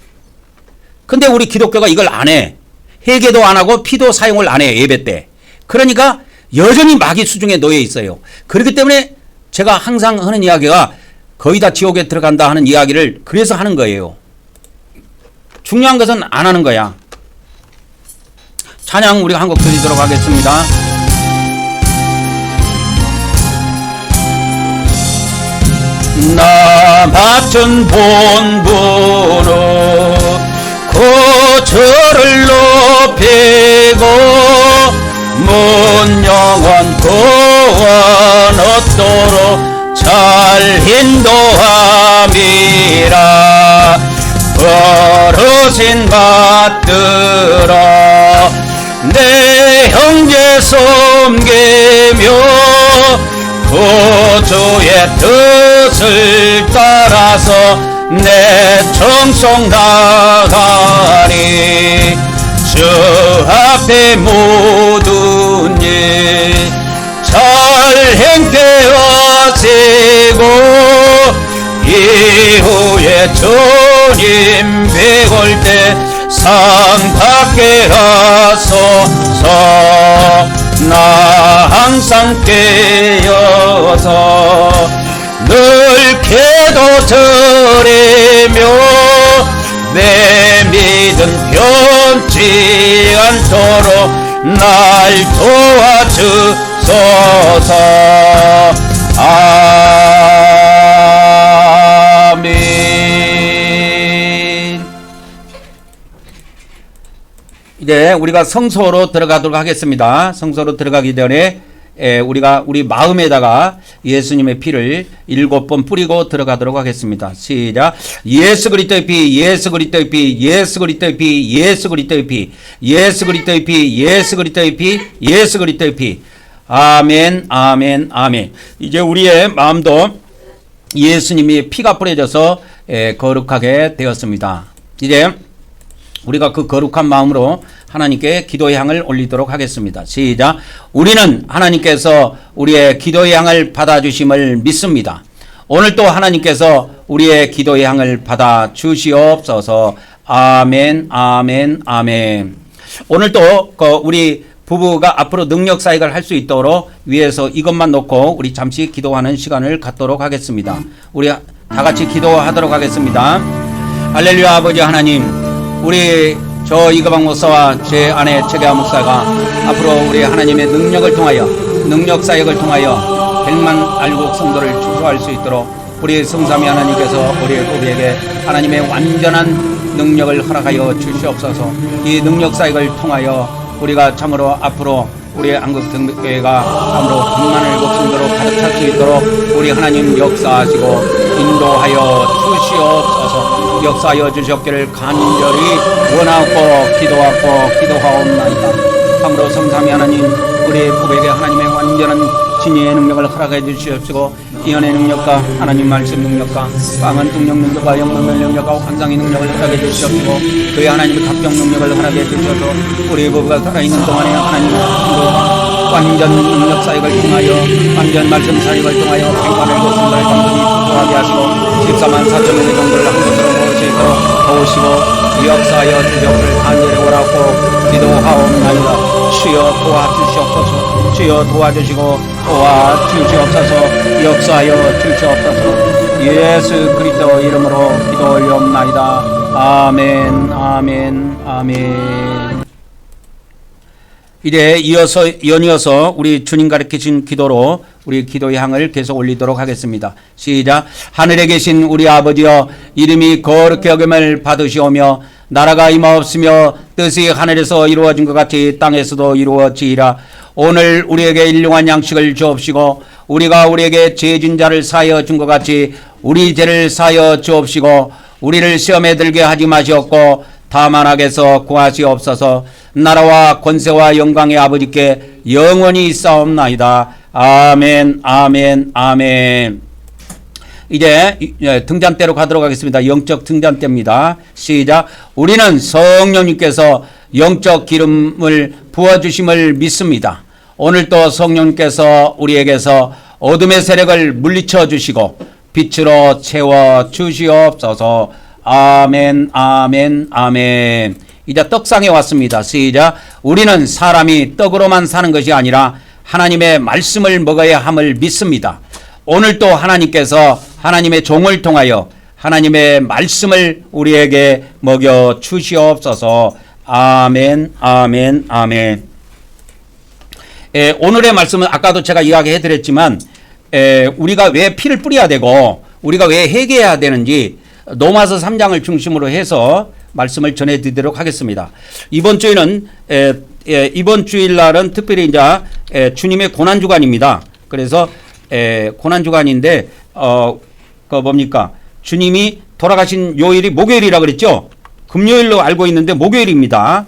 근데 우리 기독교가 이걸 안 해. 회개도 안 하고 피도 사용을 안 해, 예배 때. 그러니까 여전히 마귀 수중에 놓여 있어요. 그렇기 때문에 제가 항상 하는 이야기가 거의 다 지옥에 들어간다 하는 이야기를 그래서 하는 거예요. 중요한 것은 안 하는 거야. 찬양 우리가 한 곡 드리도록 하겠습니다. 나 맡은 본분으로 고초를 높이고 문 영원 구원 얻도록 잘 인도함이라. 버러진 받들어 내 형제 섬기며 구주의 뜻을 따라서 내 정성 나가리. 주 앞에 모든 일 잘 행케 하시고 이후에 주님 뵈올 때 상 받게 하소서. 나 항상 깨어서 늘 기도 드리며 내 믿음 변치 않도록 날 도와주소서. 아멘. 이제 우리가 성소로 들어가도록 하겠습니다. 성소로 들어가기 전에 우리가 우리 마음에다가 예수님의 피를 7번 뿌리고 들어가도록 하겠습니다. 시작. 예수 그리스도의 피, 예수 그리스도의 피, 예수 그리스도의 피, 예수 그리스도의 피, 예수 그리스도의 피, 예수 그리스도의 피, 예수 그리스도의 피. 아멘, 아멘, 아멘. 이제 우리의 마음도 예수님이 피가 뿌려져서 거룩하게 되었습니다. 이제 우리가 그 거룩한 마음으로 하나님께 기도의 향을 올리도록 하겠습니다. 시작. 우리는 하나님께서 우리의 기도의 향을 받아주심을 믿습니다. 오늘 또 하나님께서 우리의 기도의 향을 받아주시옵소서. 아멘, 아멘, 아멘. 오늘 또 우리 부부가 앞으로 능력 사역을 할 수 있도록 위해서 이것만 놓고 우리 잠시 기도하는 시간을 갖도록 하겠습니다. 우리 다 같이 기도하도록 하겠습니다. 할렐루야. 아버지 하나님, 우리 저 이거방 목사와 제 아내 최계아 목사가 앞으로 우리 하나님의 능력을 통하여 능력 사역을 통하여 100만 알곡 성도를 축소할 수 있도록 우리 성삼위 하나님께서 우리 부부에게 하나님의 완전한 능력을 허락하여 주시옵소서. 이 능력 사역을 통하여 우리가 참으로 앞으로 우리 한국성교회가 참으로 100만 알곡 성도로 가득 찰 수 있도록 우리 하나님 역사하시고 인도하여 주시옵소서. 역사하여 주셨기를 간절히 원하고 기도하옵나이다. 참으로 성삼위 하나님, 우리 부부에게 하나님의 완전한 진리의 능력을 허락해 주시옵시고 예언의 능력과 하나님 말씀 능력과 강한 동력 능력과 영능의 능력과 환상의 능력을 허락해 주시옵시고 그의 하나님의 각종 능력을 허락해 주셔서 우리 부부가 살아있는 동안에 하나님 완전 능력 사역을 통하여 완전 말씀 사역을 통하여 100만 알곡 성도를 단번에 축소하게 하시고 14만 4천명의 정도를 한 곳으로 도우시고 역사하여 주시옵기를 간절히 원하고 기도하옵나이다. 주여 도와주시옵소서. 주여 도와주시고 도와주시옵소서. 역사하여 주시옵소서. 예수 그리스도 이름으로 기도 올려옵나이다. 아멘, 아멘, 아멘. 이제 연이어서 우리 주님 가르치신 기도로 우리 기도의 향을 계속 올리도록 하겠습니다. 시작. 하늘에 계신 우리 아버지여, 이름이 거룩히 여김을 받으시오며 나라가 임하옵시며 뜻이 하늘에서 이루어진 것 같이 땅에서도 이루어지이라. 오늘 우리에게 일용한 양식을 주옵시고 우리가 우리에게 죄진 자를 사하여 준 것 같이 우리 죄를 사하여 주옵시고 우리를 시험에 들게 하지 마시옵고 다만 악에서 구하시옵소서. 나라와 권세와 영광의 아버지께 영원히 있사옵나이다. 아멘 아멘 아멘. 이제 등잔대로 가도록 하겠습니다. 영적 등잔대입니다. 시작. 우리는 성령님께서 영적 기름을 부어주심을 믿습니다. 오늘도 성령님께서 우리에게서 어둠의 세력을 물리쳐 주시고 빛으로 채워 주시옵소서. 아멘 아멘 아멘. 이제 떡상에 왔습니다. 시작. 우리는 사람이 떡으로만 사는 것이 아니라 하나님의 말씀을 먹어야 함을 믿습니다. 오늘도 하나님께서 하나님의 종을 통하여 하나님의 말씀을 우리에게 먹여 주시옵소서. 아멘 아멘 아멘. 오늘의 말씀은 아까도 제가 이야기해 드렸지만 우리가 왜 피를 뿌려야 되고 우리가 왜 회개해야 되는지 로마서 3장을 중심으로 해서 말씀을 전해 드리도록 하겠습니다. 이번 주에는 이번 주일날은 특별히 이제 주님의 고난 주간입니다. 그래서 고난 주간인데 그 뭡니까? 주님이 돌아가신 요일이 목요일이라 그랬죠? 금요일로 알고 있는데 목요일입니다.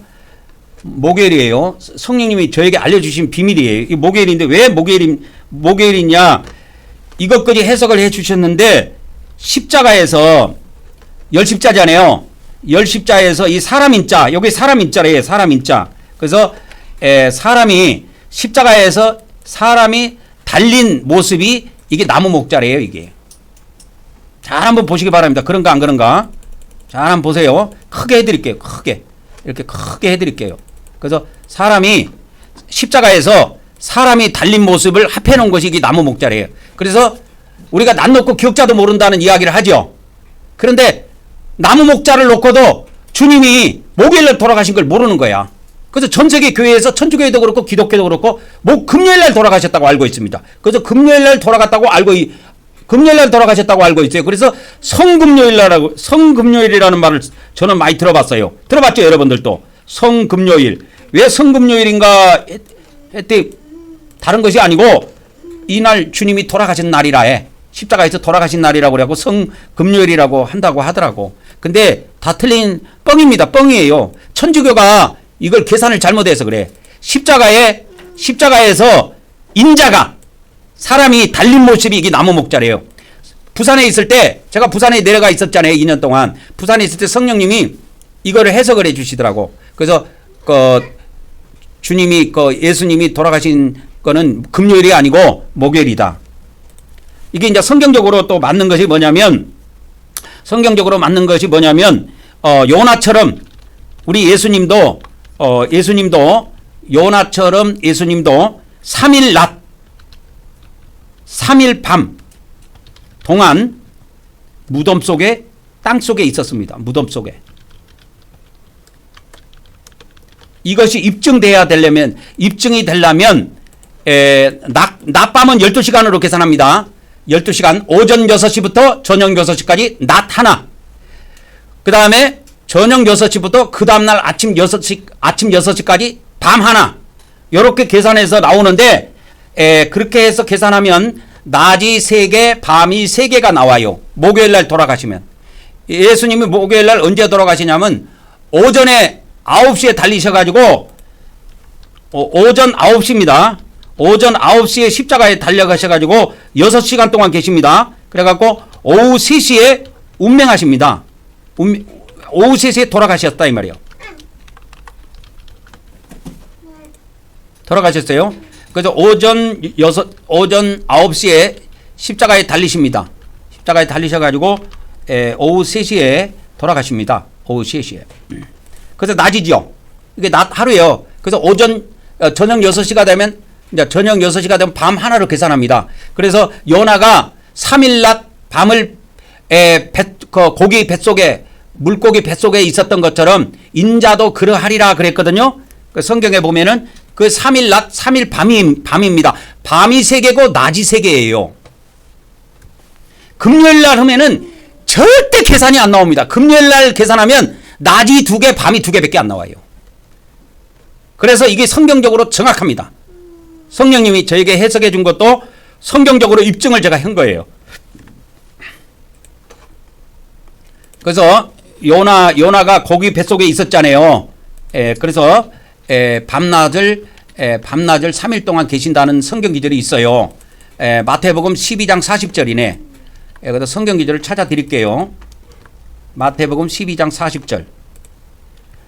목요일이에요. 성령님이 저에게 알려주신 비밀이에요. 이 목요일인데 왜 목요일이냐? 이것까지 해석을 해 주셨는데 십자가에서 열십자잖아요. 열십자에서 이 사람인자, 여기 사람인자래요. 사람인자. 그래서 사람이 십자가에서 사람이 달린 모습이 이게 나무 목자래요. 이게. 잘 한번 보시기 바랍니다. 그런가 안 그런가? 잘 한번 보세요. 크게 해드릴게요. 크게. 이렇게 크게 해드릴게요. 그래서 사람이 십자가에서 사람이 달린 모습을 합해 놓은 것이 이게 나무 목자래요. 그래서 우리가 난 놓고 기억자도 모른다는 이야기를 하죠. 그런데 나무 목자를 놓고도 주님이 목요일날 돌아가신 걸 모르는 거야. 그래서 전 세계 교회에서 천주교회도 그렇고 기독교도 그렇고 금요일날 돌아가셨다고 알고 있습니다. 그래서 금요일날 돌아가셨다고 알고 있어요. 그래서 성금요일이라는 말을 저는 많이 들어봤어요. 들어봤죠, 여러분들도? 성금요일. 왜 성금요일인가 했더니 다른 것이 아니고 이날 주님이 돌아가신 날이라 해. 십자가에서 돌아가신 날이라고 그래갖고 성금요일이라고 한다고 하더라고. 근데 다 틀린 뻥입니다. 뻥이에요. 천주교가 이걸 계산을 잘못해서 그래. 십자가에서 인자가 사람이 달린 모습이 이게 나무 목자래요. 부산에 있을 때 제가 부산에 내려가 있었잖아요. 2년 동안. 부산에 있을 때 성령님이 이거를 해석을 해 주시더라고. 그래서 주님이 예수님이 돌아가신 거는 금요일이 아니고 목요일이다. 이게 이제 성경적으로 또 맞는 것이 뭐냐면 요나처럼 우리 예수님도 요나처럼 예수님도 3일 낮 3일 밤 동안 무덤 속에 땅 속에 있었습니다. 무덤 속에. 이것이 입증이 되려면 낮밤은 12시간으로 계산합니다. 12시간 오전 6시부터 저녁 6시까지 낮 하나. 그 다음에 저녁 6시부터 그 다음날 아침 6시까지 밤 하나. 이렇게 계산해서 나오는데 그렇게 해서 계산하면 낮이 3개, 밤이 3개가 나와요. 목요일날 돌아가시면. 예수님이 목요일날 언제 돌아가시냐면 오전에 9시에 달리셔가지고 오전 9시입니다. 오전 9시에 십자가에 달려가셔가지고 6시간 동안 계십니다. 그래갖고 오후 3시에 운명하십니다. 오후 3시에 돌아가셨다 이 말이에요. 돌아가셨어요. 그래서 오전 9시에 십자가에 달리십니다. 십자가에 달리셔가지고 오후 3시에 돌아가십니다. 오후 3시에. 그래서 낮이죠. 이게 낮 하루예요. 그래서 저녁 6시가 되면 밤 하나로 계산합니다. 그래서 요나가 3일 낮 밤을 고기 뱃속에 물고기 뱃속에 있었던 것처럼 인자도 그러하리라 그랬거든요. 그 성경에 보면은 그 3일 낮 3일 밤입니다. 밤이 3개고 낮이 3개예요. 금요일 날 하면은 절대 계산이 안 나옵니다. 금요일 날 계산하면 낮이 2개, 밤이 2개밖에 안 나와요. 그래서 이게 성경적으로 정확합니다. 성령님이 저에게 해석해 준 것도 성경적으로 입증을 제가 한 거예요. 그래서 요나가 고기 뱃속에 있었잖아요. 그래서 밤낮을 3일 동안 계신다는 성경 기절이 있어요. 마태복음 12장 40절이네. 그래서 성경 기절을 찾아 드릴게요. 마태복음 12장 40절.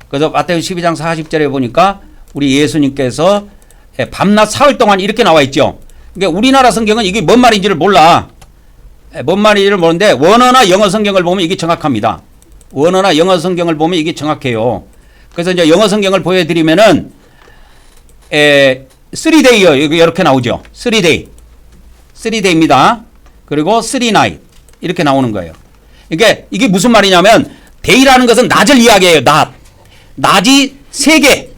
그래서 마태복음 12장 40절에 보니까 우리 예수님께서 밤낮 사흘 동안 이렇게 나와 있죠. 그러니까 우리나라 성경은 이게 뭔 말인지를 몰라. 뭔 말인지를 모르는데 원어나 영어 성경을 보면 이게 정확합니다. 원어나 영어 성경을 보면 이게 정확해요. 그래서 이제 영어 성경을 보여드리면은 3day요. 이렇게 나오죠. 3day. 3day입니다. 그리고 3night. 이렇게 나오는 거예요. 이게 무슨 말이냐면 day라는 것은 낮을 이야기해요. 낮이 3개.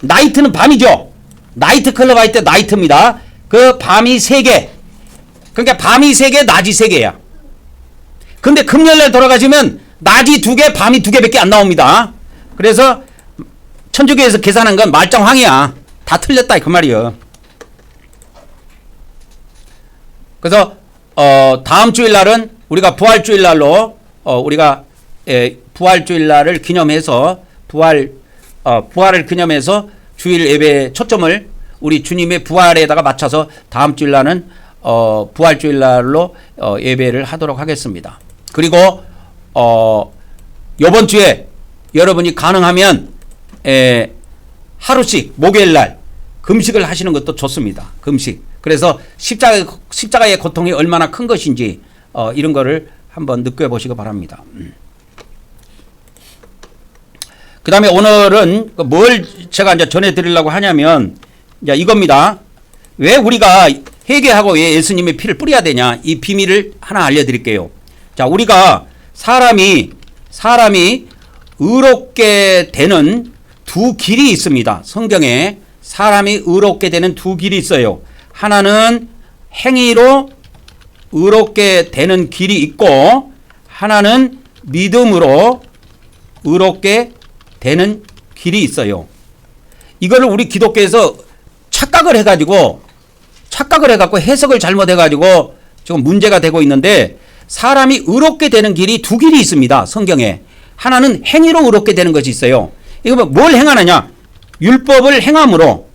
night는 밤이죠. 나이트 클럽 할 때 나이트입니다. 그 밤이 3개. 그러니까 밤이 3개, 낮이 3개야. 근데 금요일날 돌아가시면 낮이 2개, 밤이 2개밖에 안 나옵니다. 그래서 천주교에서 계산한 건 말짱황이야. 다 틀렸다 그 말이에요. 그래서 다음 주일날은 우리가 부활주일날로 우리가 부활주일날을 기념해서 부활을 기념해서 주일 예배의 초점을 우리 주님의 부활에다가 맞춰서 다음 주일날은 부활주일날로 예배를 하도록 하겠습니다. 그리고 이번 주에 여러분이 가능하면 하루씩 목요일날 금식을 하시는 것도 좋습니다. 금식. 그래서 십자가의 고통이 얼마나 큰 것인지 이런 거를 한번 느껴보시기 바랍니다. 그 다음에 오늘은 뭘 제가 이제 전해드리려고 하냐면 이제 이겁니다. 왜 우리가 회개하고 왜 예수님의 피를 뿌려야 되냐, 이 비밀을 하나 알려드릴게요. 자, 우리가 사람이 의롭게 되는 두 길이 있습니다. 성경에 사람이 의롭게 되는 두 길이 있어요. 하나는 행위로 의롭게 되는 길이 있고 하나는 믿음으로 의롭게 되는 길이 있어요. 이거를 우리 기독교에서 착각을 해갖고 해석을 잘못해가지고 지금 문제가 되고 있는데, 사람이 의롭게 되는 길이 두 길이 있습니다. 성경에. 하나는 행위로 의롭게 되는 것이 있어요. 이거 뭘 행하느냐? 율법을 행함으로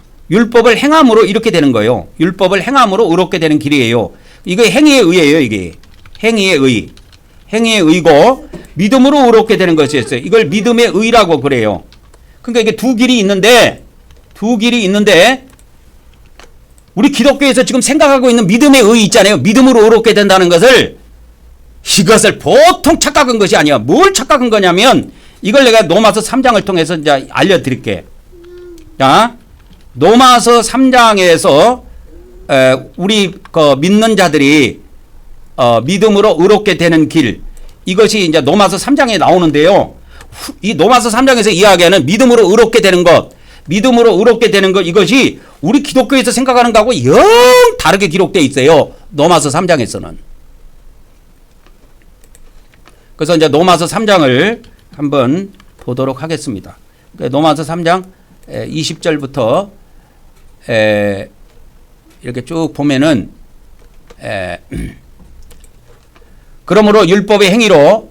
이렇게 되는 거예요. 율법을 행함으로 의롭게 되는 길이에요. 이거 행위의 의예요. 이게 행위의 의고 믿음으로 의롭게 되는 것이 있어요. 이걸 믿음의 의라고 그래요. 그러니까 이게 두 길이 있는데 우리 기독교에서 지금 생각하고 있는 믿음의 의 있잖아요. 믿음으로 의롭게 된다는 것을, 이것을 보통 착각한 것이 아니야. 뭘 착각한 거냐면 이걸 내가 로마서 3장을 통해서 이제 알려드릴게. 자, 로마서 3장에서 우리 믿는 자들이 믿음으로 의롭게 되는 길, 이것이 이제 로마서 3장에 나오는데요. 이 로마서 3장에서 이야기하는 믿음으로 의롭게 되는 것, 이것이 우리 기독교에서 생각하는 거하고 영 다르게 기록되어 있어요. 로마서 3장에서는. 그래서 이제 로마서 3장을 한번 보도록 하겠습니다. 로마서 3장 20절부터 이렇게 쭉 보면은 그러므로 율법의 행위로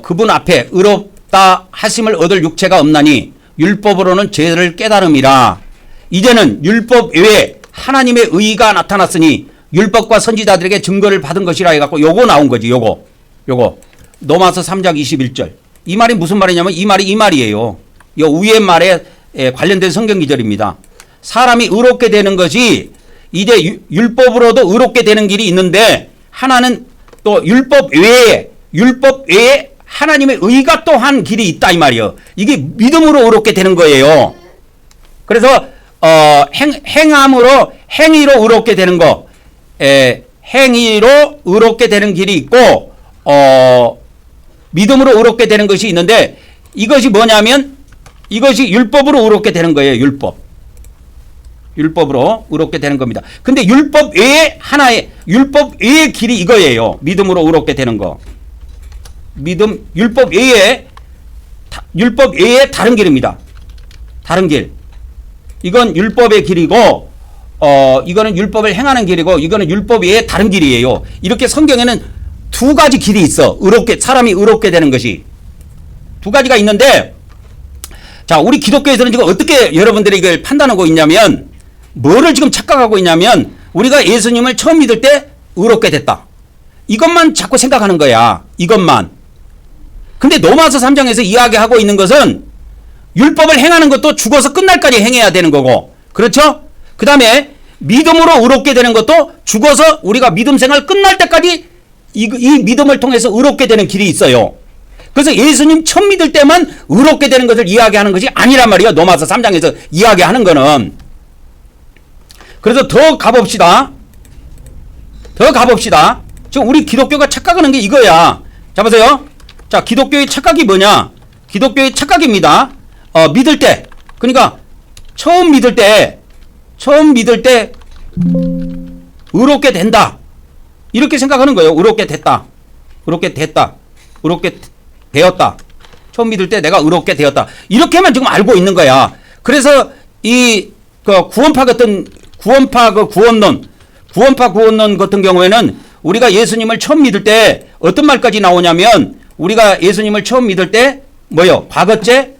그분 앞에 의롭다 하심을 얻을 육체가 없나니 율법으로는 죄를 깨달음이라. 이제는 율법 외에 하나님의 의가 나타났으니 율법과 선지자들에게 증거를 받은 것이라 해갖고 요거 나온 거지. 요거 로마서 3장 21절. 이 말이 무슨 말이냐면 이 말이에요. 요 위의 말에 관련된 성경 기절입니다. 사람이 의롭게 되는 것이 이제 율법으로도 의롭게 되는 길이 있는데, 하나는 또 율법 외에 하나님의 의가 또 한 길이 있다 이 말이에요. 이게 믿음으로 의롭게 되는 거예요. 그래서 행위로 의롭게 되는 거, 행위로 의롭게 되는 길이 있고 믿음으로 의롭게 되는 것이 있는데, 이것이 뭐냐면 이것이 율법으로 의롭게 되는 거예요. 율법으로 의롭게 되는 겁니다. 근데 율법 외에 길이 이거예요. 믿음으로 의롭게 되는 거. 율법 외에 다른 길입니다. 다른 길. 이건 율법의 길이고 이거는 율법을 행하는 길이고 이거는 율법 외에 다른 길이에요. 이렇게 성경에는 두 가지 길이 있어. 사람이 의롭게 되는 것이 두 가지가 있는데, 자, 우리 기독교에서는 지금 어떻게 여러분들이 이걸 판단하고 있냐면, 뭐를 지금 착각하고 있냐면, 우리가 예수님을 처음 믿을 때 의롭게 됐다, 이것만 자꾸 생각하는 거야. 이것만. 근데 로마서 3장에서 이야기하고 있는 것은 율법을 행하는 것도 죽어서 끝날까지 행해야 되는 거고, 그렇죠? 그 다음에 믿음으로 의롭게 되는 것도 죽어서 우리가 믿음 생활 끝날 때까지 이 믿음을 통해서 의롭게 되는 길이 있어요. 그래서 예수님 처음 믿을 때만 의롭게 되는 것을 이야기하는 것이 아니란 말이에요. 로마서 3장에서 이야기하는 거는. 그래서 더 가봅시다. 지금 우리 기독교가 착각하는 게 이거야. 자, 보세요. 자, 기독교의 착각이 뭐냐? 기독교의 착각입니다. 믿을 때, 그러니까 처음 믿을 때 의롭게 된다, 이렇게 생각하는 거예요. 의롭게 됐다. 처음 믿을 때 내가 의롭게 되었다, 이렇게만 지금 알고 있는 거야. 그래서 이 구원파 구원론 같은 경우에는 우리가 예수님을 처음 믿을 때 어떤 말까지 나오냐면, 우리가 예수님을 처음 믿을 때 뭐요? 과거죄,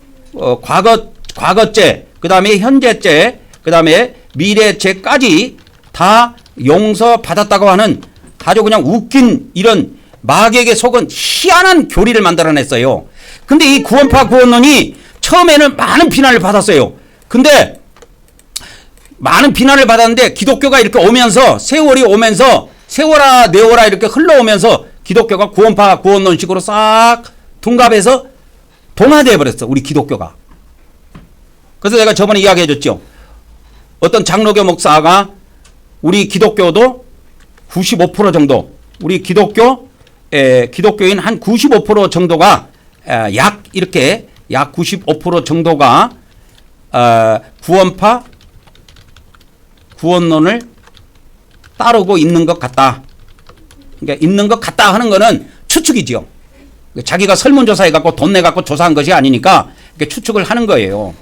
그 다음에 현재죄, 그 다음에 미래죄까지 다 용서받았다고 하는 아주 그냥 웃긴 이런 마귀에게 속은 희한한 교리를 만들어냈어요. 근데 이 구원파 구원론이 처음에는 많은 비난을 받았어요. 근데 많은 비난을 받았는데 기독교가 이렇게 오면서, 세월이 오면서, 세월아 내월아 이렇게 흘러오면서 기독교가 구원파 구원론식으로 싹 둔갑해서 동화되어 버렸어, 우리 기독교가. 그래서 내가 저번에 이야기해 줬죠. 어떤 장로교 목사가 우리 기독교도 95% 정도, 우리 기독교인 한 95% 정도가 약 95% 정도가 구원파 구원론을 따르고 있는 것 같다. 그러니까 있는 것 같다 하는 거는 추측이지요. 자기가 설문조사해 갖고 돈 내 갖고 조사한 것이 아니니까 이렇게 추측을 하는 거예요.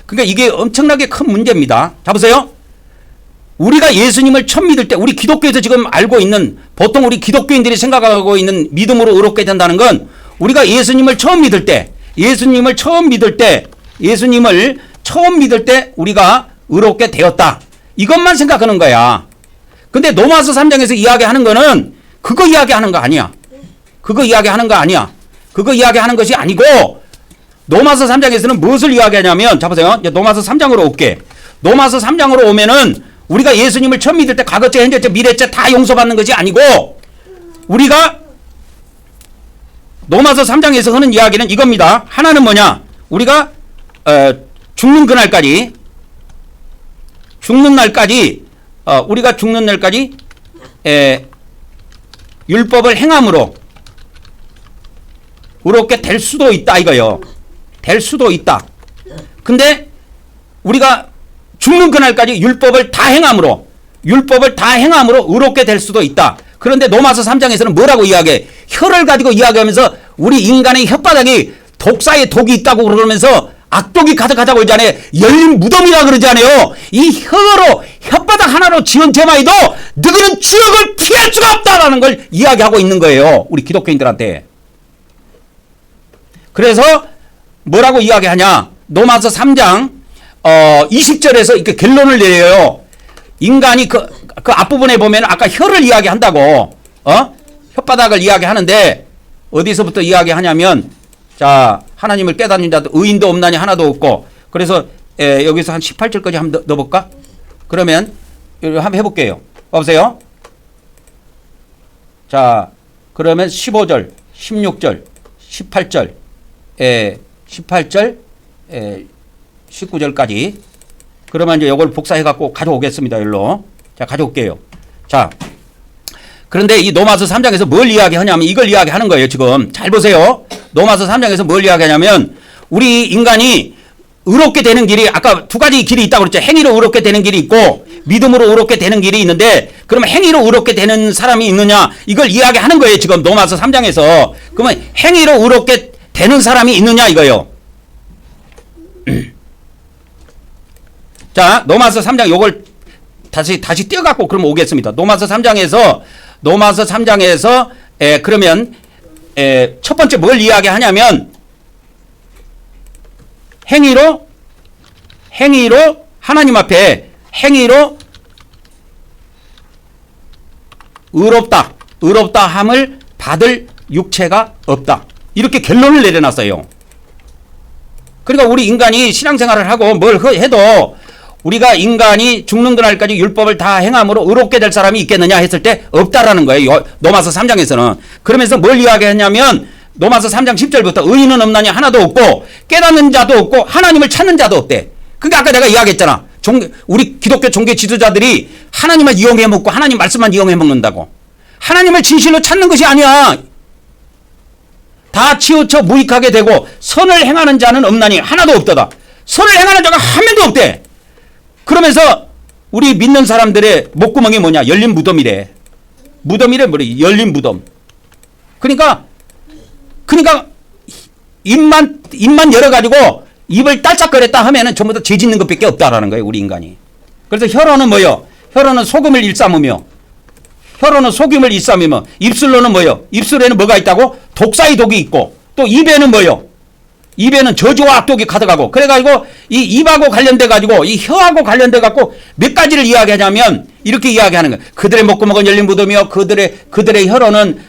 그러니까 이게 엄청나게 큰 문제입니다. 자, 보세요. 우리가 예수님을 처음 믿을 때, 우리 기독교에서 지금 알고 있는, 보통 우리 기독교인들이 생각하고 있는 믿음으로 의롭게 된다는 건, 우리가 예수님을 처음 믿을 때 우리가 의롭게 되었다, 이것만 생각하는 거야. 근데 로마서 3장에서 이야기하는 거는 그거 이야기하는 거 아니야. 그거 이야기하는 것이 아니고, 로마서 3장에서는 무엇을 이야기하냐면, 자, 보세요. 이제 로마서 3장으로 올게. 로마서 3장으로 오면은 우리가 예수님을 처음 믿을 때 과거죄, 현재죄, 미래죄 다 용서받는 것이 아니고, 우리가 로마서 3장에서 하는 이야기는 이겁니다. 하나는 뭐냐? 우리가 죽는 날까지 율법을 행함으로 의롭게 될 수도 있다, 이거요. 될 수도 있다. 근데 우리가 죽는 그날까지 율법을 다 행함으로 의롭게 될 수도 있다. 그런데 로마서 3장에서는 뭐라고 이야기해? 혀를 가지고 이야기하면서 우리 인간의 혓바닥이 독사의 독이 있다고 그러면서 악독이 가득하다고 그러잖아요. 열린 무덤이라 그러잖아요. 이 혀로, 혓바닥 하나로 지은 죄마이도 너희는 주역을 피할 수가 없다라는 걸 이야기하고 있는 거예요, 우리 기독교인들한테. 그래서 뭐라고 이야기하냐? 로마서 3장 20절에서 이렇게 결론을 내려요. 인간이 그 앞부분에 보면 아까 혀를 이야기한다고, 혓바닥을 이야기하는데 어디서부터 이야기하냐면, 자, 하나님을 깨닫는 자도 의인도 없나니 하나도 없고, 그래서 여기서 한 18절까지 한번 넣어볼까? 그러면 한번 해볼게요. 보세요. 자, 그러면 15절, 16절, 18절, 19절까지. 그러면 이제 이걸 복사해갖고 가져오겠습니다. 일로. 자, 가져올게요. 자, 그런데 이 로마서 3장에서 뭘 이야기하냐면 이걸 이야기하는 거예요, 지금. 잘 보세요. 로마서 3장에서 뭘 이야기하냐면, 우리 인간이 의롭게 되는 길이, 아까 두 가지 길이 있다고 그랬죠. 행위로 의롭게 되는 길이 있고, 믿음으로 의롭게 되는 길이 있는데, 그러면 행위로 의롭게 되는 사람이 있느냐, 이걸 이야기하는 거예요, 지금 로마서 3장에서. 그러면 행위로 의롭게 되는 사람이 있느냐, 이거요. 자, 로마서 3장 요걸 다시 떼어갖고 그럼 오겠습니다. 로마서 3장에서 그러면 첫 번째 뭘 이야기하냐면 행위로 하나님 앞에 행위로 의롭다 함을 받을 육체가 없다. 이렇게 결론을 내려놨어요. 그러니까 우리 인간이 신앙생활을 하고 뭘 해도 우리가 인간이 죽는 그날까지 율법을 다 행함으로 의롭게 될 사람이 있겠느냐 했을 때 없다라는 거예요. 로마서 3장에서는. 그러면서 뭘 이야기했냐면 로마서 3장 10절부터 의인은 없나니 하나도 없고 깨닫는 자도 없고 하나님을 찾는 자도 없대. 그러니까 아까 내가 이야기했잖아. 우리 기독교 종교 지도자들이 하나님을 이용해 먹고 하나님 말씀만 이용해 먹는다고. 하나님을 진실로 찾는 것이 아니야. 다 치우쳐 무익하게 되고 선을 행하는 자는 없나니 하나도 없도다. 선을 행하는 자가 한 명도 없대. 그러면서 우리 믿는 사람들의 목구멍이 뭐냐? 열린 무덤이래. 무덤이래 뭐래? 열린 무덤. 그러니까 입만 열어가지고 입을 딸짝거렸다 하면은 전부 다 죄 짓는 것밖에 없다라는 거예요, 우리 인간이. 그래서 혀로는 뭐요? 혀로는 소금을 일삼으며 입술로는 뭐요? 입술에는 뭐가 있다고? 독사의 독이 있고 또 입에는 뭐요? 입에는 저주와 악독이 가득하고 그래가지고 이 입하고 관련돼가지고 이 혀하고 관련돼갖고 몇 가지를 이야기하냐면 이렇게 이야기하는 거예요. 그들의 목구멍은 열린 무덤이요 그들의 혀로는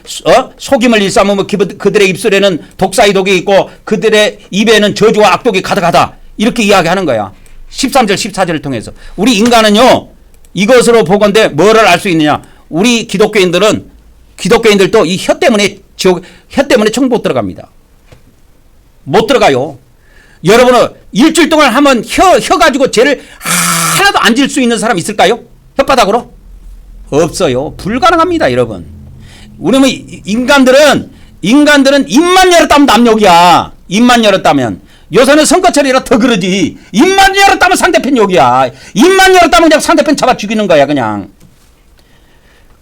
속임을 일삼으며 그들의 입술에는 독사의 독이 있고 그들의 입에는 저주와 악독이 가득하다. 이렇게 이야기하는 거야. 13절 14절을 통해서. 우리 인간은요 이것으로 보건대 뭐를 알 수 있느냐. 우리 기독교인들도 이 혀 때문에 천국 못 들어갑니다. 못 들어가요. 여러분은 일주일 동안 하면 혀 가지고 죄를 하나도 안 질 수 있는 사람 있을까요? 혓바닥으로? 없어요. 불가능합니다, 여러분. 우리는 인간들은 입만 열었다면 남욕이야. 입만 열었다면. 요새는 선거철이라 더 그러지. 입만 열었다면 상대편 욕이야. 입만 열었다면 그냥 상대편 잡아 죽이는 거야, 그냥.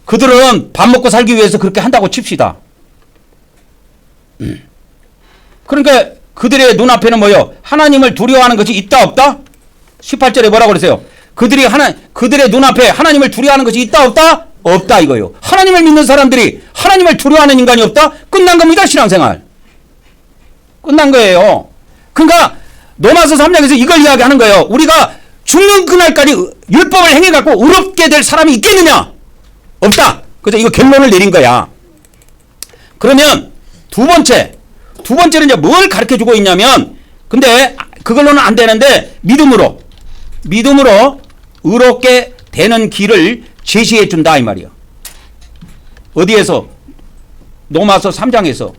그들은 밥 먹고 살기 위해서 그렇게 한다고 칩시다. 그러니까 그들의 눈앞에는 뭐요? 하나님을 두려워하는 것이 있다 없다? 18절에 뭐라고 그러세요? 그들의 눈앞에 하나님을 두려워하는 것이 있다 없다? 없다 이거요. 하나님을 믿는 사람들이 하나님을 두려워하는 인간이 없다? 끝난 겁니다, 신앙생활. 끝난 거예요. 그러니까 로마서 3장에서 이걸 이야기하는 거예요. 우리가 죽는 그날까지 율법을 행해갖고 의롭게 될 사람이 있겠느냐? 없다. 그래서 이거 결론을 내린 거야. 그러면 두 번째는 이제 뭘 가르쳐 주고 있냐면, 근데 그걸로는 안 되는데, 믿음으로 의롭게 되는 길을 제시해 준다, 이 말이야. 어디에서? 로마서 3장에서.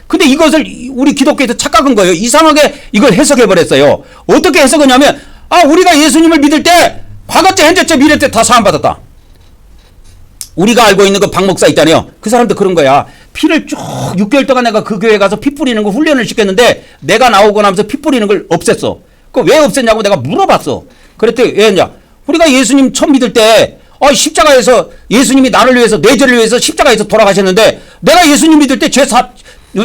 근데 이것을 우리 기독교에서 착각한 거예요. 이상하게 이걸 해석해 버렸어요. 어떻게 해석하냐면, 우리가 예수님을 믿을 때, 과거째, 현재째, 미래째 다 사함받았다. 우리가 알고 있는 그 박 목사 있잖아요. 그 사람도 그런 거야. 피를 쭉 6개월 동안 내가 그 교회 가서 피 뿌리는 거 훈련을 시켰는데 내가 나오고 나면서 피 뿌리는 걸 없앴어. 그 왜 없앴냐고 내가 물어봤어. 그랬더니 왜냐? 우리가 예수님 처음 믿을 때 십자가에서 예수님이 나를 위해서 내 죄를 위해서 십자가에서 돌아가셨는데 내가 예수님 믿을 때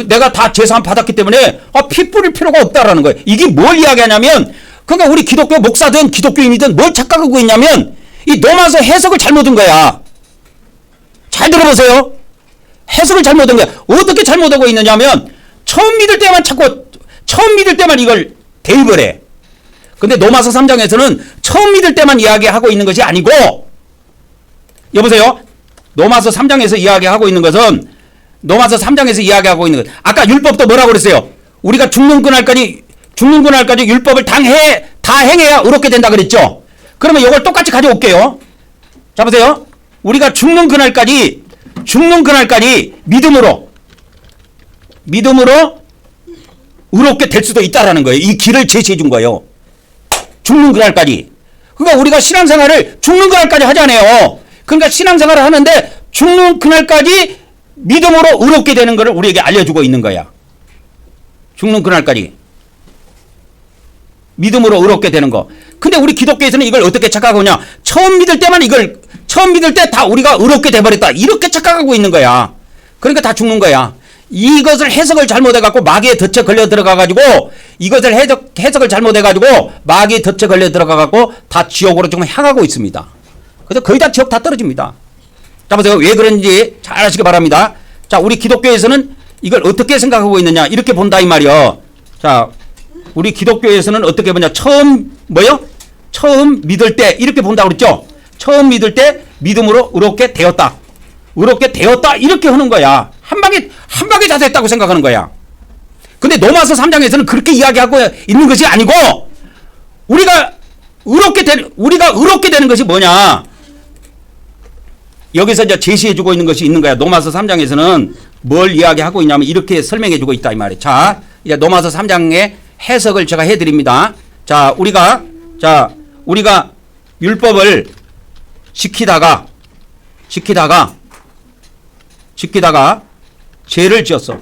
내가 다 죄사함 받았기 때문에 피 뿌릴 필요가 없다라는 거예요. 이게 뭘 이야기하냐면 그러니까 우리 기독교 목사든 기독교인이든 뭘 착각하고 있냐면 이 로마서 해석을 잘못한 거야. 잘 들어보세요. 해석을 잘못한 거야. 어떻게 잘못하고 있느냐면 처음 믿을 때만 이걸 대입을 해. 근데 로마서 3장에서는 처음 믿을 때만 이야기하고 있는 것이 아니고, 여보세요? 로마서 3장에서 이야기하고 있는 것은 아까 율법도 뭐라고 그랬어요? 우리가 죽는 그날까지 율법을 다 행해야 의롭게 된다 그랬죠? 그러면 이걸 똑같이 가져올게요. 자 보세요. 우리가 죽는 그날까지 믿음으로 의롭게 될 수도 있다라는 거예요. 이 길을 제시해 준 거예요. 죽는 그날까지. 그러니까 우리가 신앙생활을 죽는 그날까지 하잖아요. 그러니까 신앙생활을 하는데 죽는 그날까지 믿음으로 의롭게 되는 것을 우리에게 알려주고 있는 거야. 죽는 그날까지 믿음으로 의롭게 되는 거. 근데 우리 기독교에서는 이걸 어떻게 착각하냐? 처음 믿을 때 다 우리가 의롭게 돼버렸다. 이렇게 착각하고 있는 거야. 그러니까 다 죽는 거야. 이것을 해석을 잘못해갖고 마귀에 덫에 걸려 들어가가지고 해석을 잘못해가지고 마귀에 덫에 걸려 들어가갖고 다 지옥으로 지금 향하고 있습니다. 그래서 거의 다 지역 다 떨어집니다. 자, 보세요. 왜 그런지 잘 아시기 바랍니다. 자, 우리 기독교에서는 이걸 어떻게 생각하고 있느냐. 이렇게 본다 이 말이요. 자, 우리 기독교에서는 어떻게 보냐. 처음 믿을 때 이렇게 본다고 그랬죠. 처음 믿을 때 믿음으로 의롭게 되었다. 의롭게 되었다. 이렇게 하는 거야. 한 방에 자세했다고 생각하는 거야. 근데 로마서 3장에서는 그렇게 이야기하고 있는 것이 아니고 우리가 의롭게 되는 것이 뭐냐? 여기서 이제 제시해주고 있는 것이 있는 거야. 로마서 3장에서는 뭘 이야기하고 있냐면 이렇게 설명해주고 있다 이 말이에요. 자, 이제 로마서 3장의 해석을 제가 해드립니다. 자, 우리가 율법을 지키다가 죄를 지었어.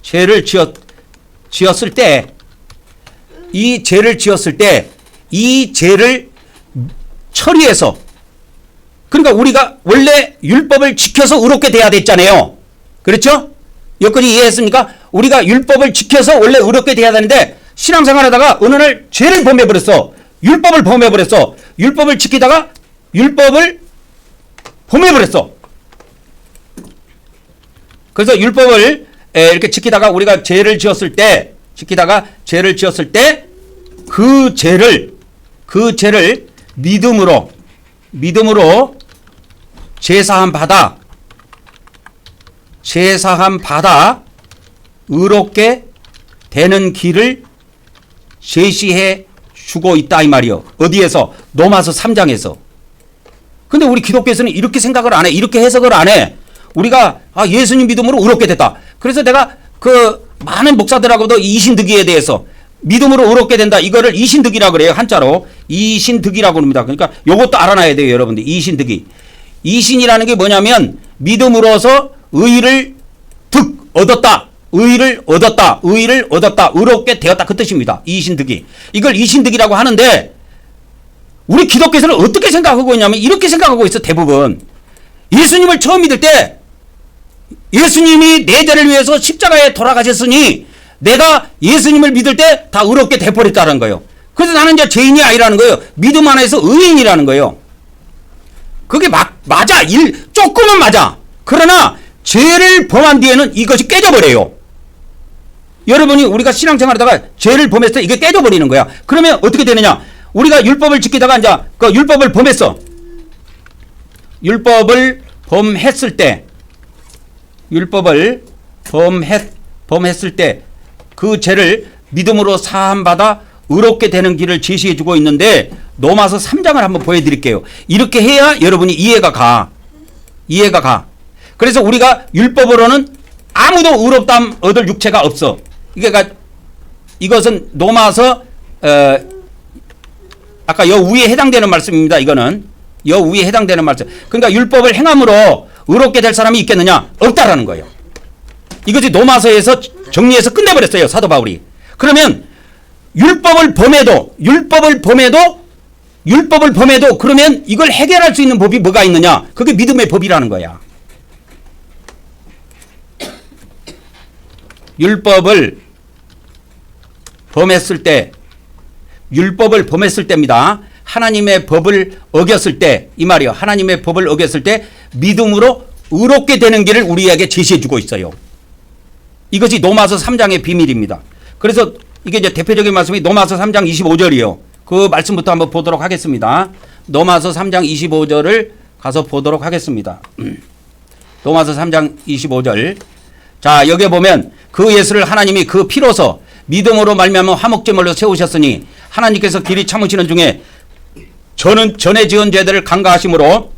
죄를 지었을 때, 이 죄를 처리해서, 그러니까 우리가 원래 율법을 지켜서 의롭게 돼야 됐잖아요. 그렇죠? 여기까지 이해했습니까? 우리가 율법을 지켜서 원래 의롭게 돼야 되는데, 신앙생활 하다가 어느 날 죄를 범해버렸어. 율법을 범해버렸어. 율법을 지키다가 율법을 범해버렸어. 그래서 율법을 이렇게 지키다가 우리가 죄를 지었을 때, 그 죄를 믿음으로 제사함 받아 의롭게 되는 길을 제시해 주고 있다 이 말이요. 어디에서? 로마서 3장에서. 근데 우리 기독교에서는 이렇게 생각을 안 해. 이렇게 해석을 안 해. 우리가 예수님 믿음으로 의롭게 됐다. 그래서 내가 그 많은 목사들하고도 이신득이에 대해서 믿음으로 의롭게 된다. 이거를 이신득이라고 그래요. 한자로. 이신득이라고 합니다. 그러니까 요것도 알아놔야 돼요. 여러분들. 이신득이. 이신이라는 게 뭐냐면 믿음으로서 의를 얻었다. 의를 얻었다. 의롭게 되었다. 그 뜻입니다. 이신득이. 이걸 이신득이라고 하는데 우리 기독교에서는 어떻게 생각하고 있냐면 이렇게 생각하고 있어. 대부분. 예수님을 처음 믿을 때 예수님이 내 죄를 위해서 십자가에 돌아가셨으니 내가 예수님을 믿을 때 다 의롭게 돼버렸다는 거예요. 그래서 나는 이제 죄인이 아니라는 거예요. 믿음 안에서 의인이라는 거예요. 그게 맞아. 조금은 맞아. 그러나 죄를 범한 뒤에는 이것이 깨져버려요. 여러분이 우리가 신앙생활하다가 죄를 범했을 때 이게 깨져버리는 거야. 그러면 어떻게 되느냐? 우리가 율법을 지키다가 이제 그 율법을 범했어. 율법을 범했을 때 그 죄를 믿음으로 사함받아 의롭게 되는 길을 제시해주고 있는데 로마서 3장을 한번 보여드릴게요. 이렇게 해야 여러분이 이해가 가. 그래서 우리가 율법으로는 아무도 의롭다함 얻을 육체가 없어. 그러니까 이것은 로마서 아까 여 위에 해당되는 말씀입니다. 이거는 여 위에 해당되는 말씀. 그러니까 율법을 행함으로 의롭게 될 사람이 있겠느냐? 없다라는 거예요. 이것이 로마서에서 정리해서 끝내버렸어요. 사도 바울이. 그러면 율법을 범해도 그러면 이걸 해결할 수 있는 법이 뭐가 있느냐? 그게 믿음의 법이라는 거야. 율법을 범했을 때입니다. 하나님의 법을 어겼을 때, 이 말이요. 하나님의 법을 어겼을 때 믿음으로 의롭게 되는 길을 우리에게 제시해 주고 있어요. 이것이 로마서 3장의 비밀입니다. 그래서 이게 이제 대표적인 말씀이 로마서 3장 25절이요. 그 말씀부터 한번 보도록 하겠습니다. 로마서 3장 25절을 가서 보도록 하겠습니다. 로마서 3장 25절. 자, 여기에 보면 그 예수를 하나님이 그 피로서 믿음으로 말미암아 화목제물로 세우셨으니 하나님께서 길이 참으시는 중에 저는 전에 지은 죄들을 간과하심으로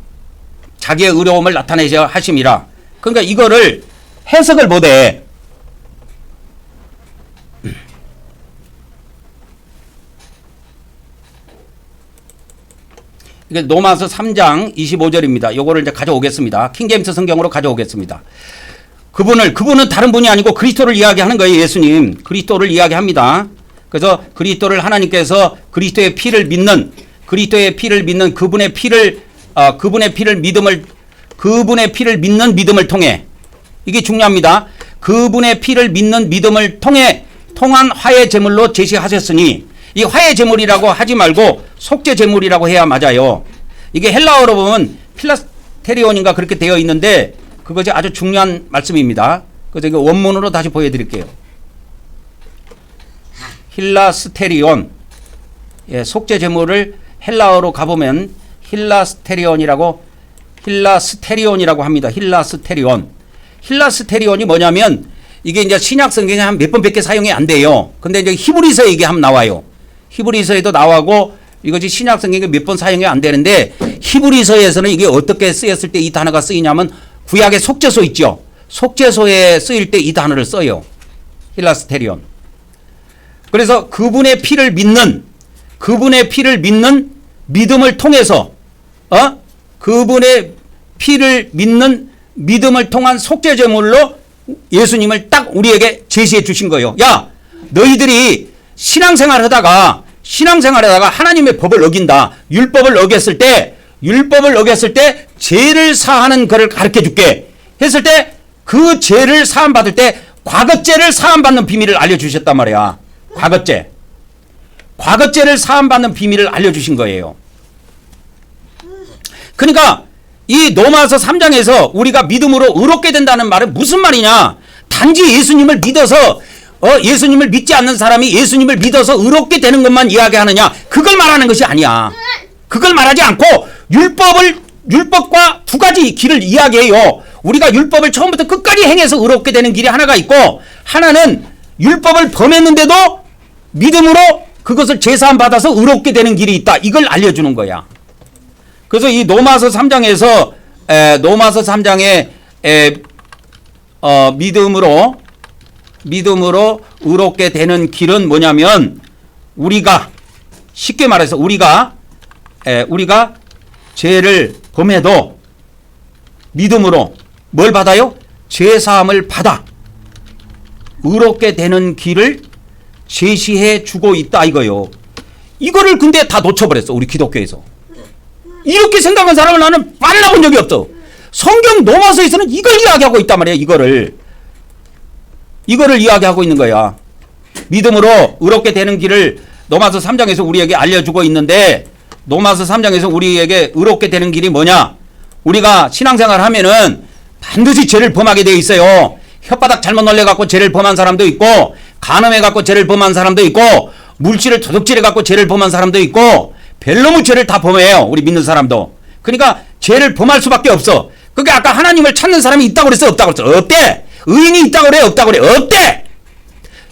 자기의 의로움을 나타내셔 하심이라. 그러니까 이거를 해석을 못해. 이게 로마서 3장 25절입니다. 요거를 이제 가져오겠습니다. 킹제임스 성경으로 가져오겠습니다. 그분은 다른 분이 아니고 그리스도를 이야기하는 거예요. 예수님. 그리스도를 이야기합니다. 그래서 그리스도를 하나님께서 그리스도의 피를 믿는 그분의 피를 믿는 믿음을 통해, 이게 중요합니다. 그분의 피를 믿는 믿음을 통한 화해 제물로 제시하셨으니, 이 화해 제물이라고 하지 말고 속죄 제물이라고 해야 맞아요. 이게 헬라어로 보면 필라스테리온인가 그렇게 되어 있는데 그것이 아주 중요한 말씀입니다. 그래서 이거 원문으로 다시 보여드릴게요. 힐라스테리온, 예, 속죄 제물을 헬라어로 가보면 힐라스테리온이라고 합니다. 힐라스테리온이 뭐냐면 이게 이제 신약 성경에 한 몇 번밖에 사용이 안 돼요. 근데 이제 히브리서에 이게 한번 나와요. 히브리서에도 나와고 이것이 신약 성경에 몇 번 사용이 안 되는데 히브리서에서는 이게 어떻게 쓰였을 때 이 단어가 쓰이냐면 구약의 속죄소 있죠. 속죄소에 쓰일 때 이 단어를 써요. 힐라스테리온. 그래서 그분의 피를 믿는 믿음을 통해서 그분의 피를 믿는 믿음을 통한 속죄 제물로 예수님을 딱 우리에게 제시해 주신 거예요. 야, 너희들이 신앙생활 하다가 하나님의 법을 어긴다. 율법을 어겼을 때 죄를 사하는 것을 가르쳐 줄게. 했을 때 그 죄를 사함 받을 때 과거죄를 사함 받는 비밀을 알려 주셨단 말이야. 과거죄를 사함 받는 비밀을 알려 주신 거예요. 그러니까 이 로마서 3장에서 우리가 믿음으로 의롭게 된다는 말은 무슨 말이냐? 단지 예수님을 믿어서 예수님을 믿지 않는 사람이 예수님을 믿어서 의롭게 되는 것만 이야기하느냐? 그걸 말하는 것이 아니야. 그걸 말하지 않고 율법과 두 가지 길을 이야기해요. 우리가 율법을 처음부터 끝까지 행해서 의롭게 되는 길이 하나가 있고, 하나는 율법을 범했는데도 믿음으로 그것을 제사함 받아서 의롭게 되는 길이 있다. 이걸 알려주는 거야. 그래서 이 로마서 3장에서 로마서 3장에 믿음으로 의롭게 되는 길은 뭐냐면, 우리가 쉽게 말해서 우리가 죄를 범해도 믿음으로 뭘 받아요? 죄사함을 받아 의롭게 되는 길을 제시해 주고 있다 이거요. 이거를 근데 다 놓쳐버렸어, 우리 기독교에서. 이렇게 생각한 사람을 나는 만나본 적이 없어. 성경 로마서에서는 이걸 이야기하고 있단 말이야. 이거를 이야기하고 있는 거야. 믿음으로 의롭게 되는 길을 로마서 3장에서 우리에게 알려주고 있는데, 로마서 3장에서 우리에게 의롭게 되는 길이 뭐냐? 우리가 신앙생활 하면은 반드시 죄를 범하게 되어 있어요. 혓바닥 잘못 놀려갖고 죄를 범한 사람도 있고, 간음해갖고 죄를 범한 사람도 있고, 물질을 도둑질해갖고 죄를 범한 사람도 있고, 별놈의 죄를 다 범해요. 우리 믿는 사람도. 그러니까 죄를 범할 수밖에 없어. 그게 아까 하나님을 찾는 사람이 있다고 그랬어? 없다고 그랬어? 없대. 의인이 있다고 그래? 없다고 그래? 없대.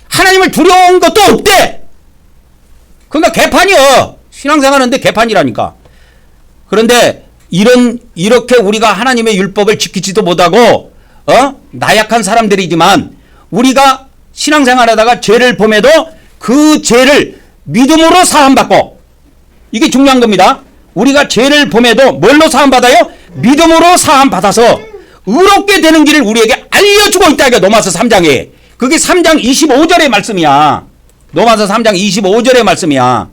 하나님을 두려운 것도 없대. 그러니까 개판이여. 신앙생활하는데 개판이라니까. 그런데 이렇게 우리가 하나님의 율법을 지키지도 못하고 나약한 사람들이지만, 우리가 신앙생활하다가 죄를 범해도 그 죄를 믿음으로 사함받고, 이게 중요한 겁니다. 우리가 죄를 범해도 뭘로 사함받아요? 믿음으로 사함받아서 의롭게 되는 길을 우리에게 알려주고 있다. 이게 로마서 3장에. 그게 3장 25절의 말씀이야. 로마서 3장 25절의 말씀이야.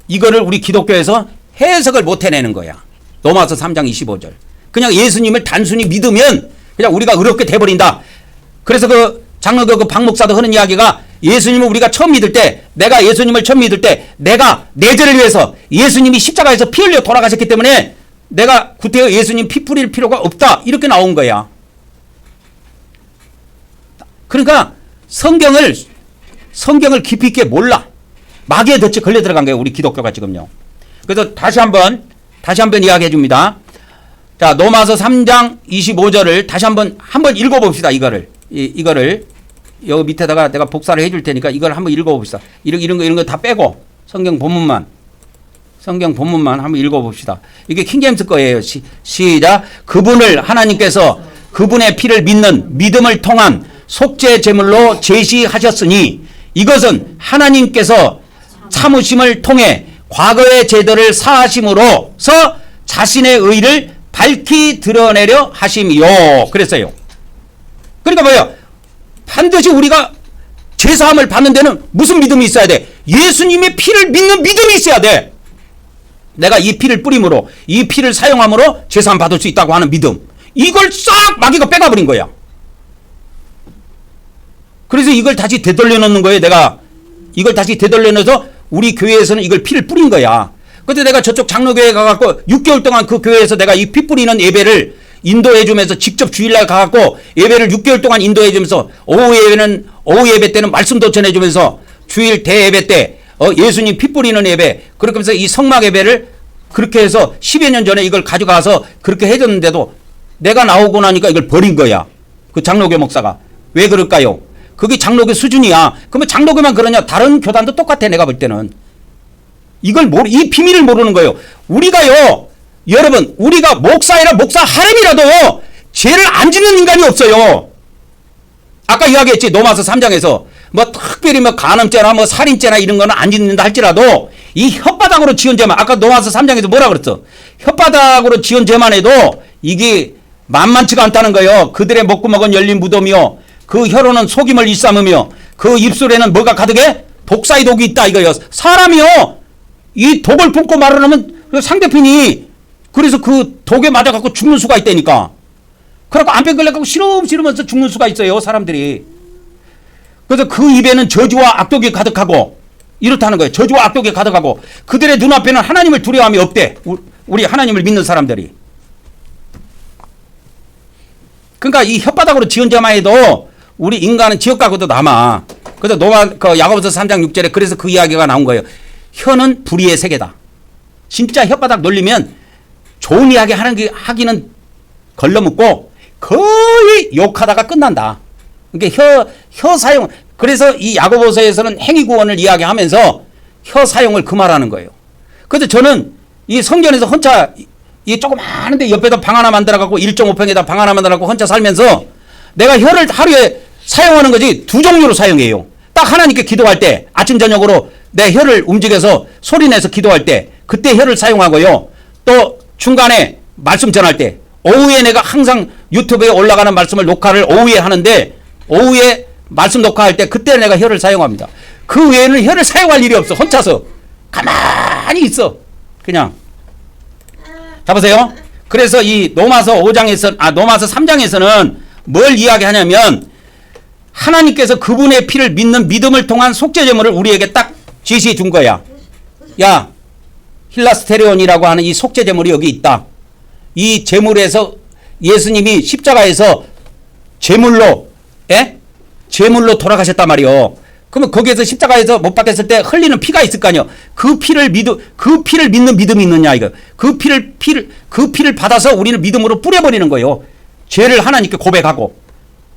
이거를 우리 기독교에서 해석을 못 해내는 거야. 로마서 3장 25절. 그냥 예수님을 단순히 믿으면 그냥 우리가 의롭게 돼버린다. 그래서 그 장로교 그 박목사도 하는 이야기가, 예수님을 우리가 처음 믿을 때, 내가 예수님을 처음 믿을 때, 내가 내 죄를 위해서 예수님이 십자가에서 피 흘려 돌아가셨기 때문에 내가 구태여 예수님 피 뿌릴 필요가 없다. 이렇게 나온 거야. 그러니까 성경을 깊이 있게 몰라. 마귀의 덫에 걸려 들어간 거예요, 우리 기독교가 지금요. 그래서 다시 한번 이야기해 줍니다. 자, 로마서 3장 25절을 다시 한번 읽어봅시다. 이거를 여기 밑에다가 내가 복사를 해줄 테니까 이걸 한번 읽어봅시다. 이런 거 다 빼고 성경 본문만 한번 읽어봅시다. 이게 킹제임스 거예요. 시작. 그분을 하나님께서 그분의 피를 믿는 믿음을 통한 속죄 제물로 제시하셨으니, 이것은 하나님께서 참으심을 통해 과거의 죄들을 사하심으로써 자신의 의를 밝히 드러내려 하심이요. 그랬어요. 그러니까 뭐예요? 반드시 우리가 죄사함을 받는 데는 무슨 믿음이 있어야 돼? 예수님의 피를 믿는 믿음이 있어야 돼. 내가 이 피를 뿌림으로, 이 피를 사용함으로 죄사함 받을 수 있다고 하는 믿음. 이걸 싹 마귀가 빼가버린 거야. 그래서 이걸 다시 되돌려 놓는 거예요. 내가 이걸 다시 되돌려내서 우리 교회에서는 이걸 피를 뿌린 거야. 근데 내가 저쪽 장로교회 가갖고 6개월 동안 그 교회에서 내가 이 피 뿌리는 예배를 인도해주면서 직접 주일날 가갖고 예배를 6개월 동안 인도해주면서 오후 예배 때는 말씀도 전해주면서 주일 대예배 때 예수님 피 뿌리는 예배 그렇게 하면서 이 성막 예배를 그렇게 해서 10여 년 전에 이걸 가져가서 그렇게 해줬는데도 내가 나오고 나니까 이걸 버린 거야. 그 장로교 목사가. 왜 그럴까요? 그게 장로교 수준이야. 그러면 장로교만 그러냐? 다른 교단도 똑같아 내가 볼 때는. 이 비밀을 모르는 거예요. 우리가요. 여러분 우리가 목사이라 목사 하렘이라도 죄를 안 짓는 인간이 없어요. 아까 이야기했지 로마서 3장에서 뭐 특별히 뭐 간음죄나 뭐 살인죄나 이런 거는 안 짓는다 할지라도 이 혓바닥으로 지은 죄만 아까 로마서 3장에서 뭐라 그랬어? 혓바닥으로 지은 죄만 해도 이게 만만치가 않다는 거예요. 그들의 목구멍은 열린 무덤이요 그 혀로는 속임을 일삼으며 그 입술에는 뭐가 가득해? 독사의 독이 있다 이거예요. 사람이요 이 독을 뿜고 말을 하면 상대편이 그래서 그 독에 맞아갖고 죽는 수가 있다니까. 그래갖고 안병 걸려갖고 시름시름하면서 죽는 수가 있어요 사람들이. 그래서 그 입에는 저주와 악독이 가득하고 이렇다는 거예요. 저주와 악독이 가득하고 그들의 눈앞에는 하나님을 두려워함이 없대. 우리 하나님을 믿는 사람들이. 그러니까 이 혓바닥으로 지은 자만 해도 우리 인간은 지옥 가고도 남아. 그래서 야고보서 3장 6절에 그래서 그 이야기가 나온 거예요. 혀는 불의의 세계다. 진짜 혓바닥 놀리면 좋은 이야기 하기는 걸러먹고 거의 욕하다가 끝난다. 그러니까 혀 사용. 그래서 이 야고보서에서는 행위 구원을 이야기하면서 혀 사용을 금하라는 거예요. 그래서 저는 이 성전에서 혼자 이 조그마한데 옆에다 방 하나 만들어갖고 1.5평에다 방 하나 만들어갖고 혼자 살면서 내가 혀를 하루에 사용하는 거지 두 종류로 사용해요. 딱 하나님께 기도할 때 아침 저녁으로 내 혀를 움직여서 소리내서 기도할 때 그때 혀를 사용하고요. 또 중간에 말씀 전할 때 오후에 내가 항상 유튜브에 올라가는 말씀을 녹화를 오후에 하는데 오후에 말씀 녹화할 때 그때 내가 혀를 사용합니다. 그 외에는 혀를 사용할 일이 없어. 혼자서 가만히 있어. 그냥 잡으세요. 그래서 이 로마서 3장에서는 뭘 이야기하냐면 하나님께서 그분의 피를 믿는 믿음을 통한 속죄제물을 우리에게 딱 지시해 준 거야. 야 힐라스테리온이라고 하는 이 속죄제물이 여기 있다. 이 제물에서 예수님이 십자가에서 제물로 돌아가셨단 말이요. 그러면 거기에서 십자가에서 못 박혔을 때 흘리는 피가 있을 거 아니요. 그 피를 믿는 믿음이 있느냐 이거. 그 피를 받아서 우리는 믿음으로 뿌려버리는 거예요. 죄를 하나님께 고백하고.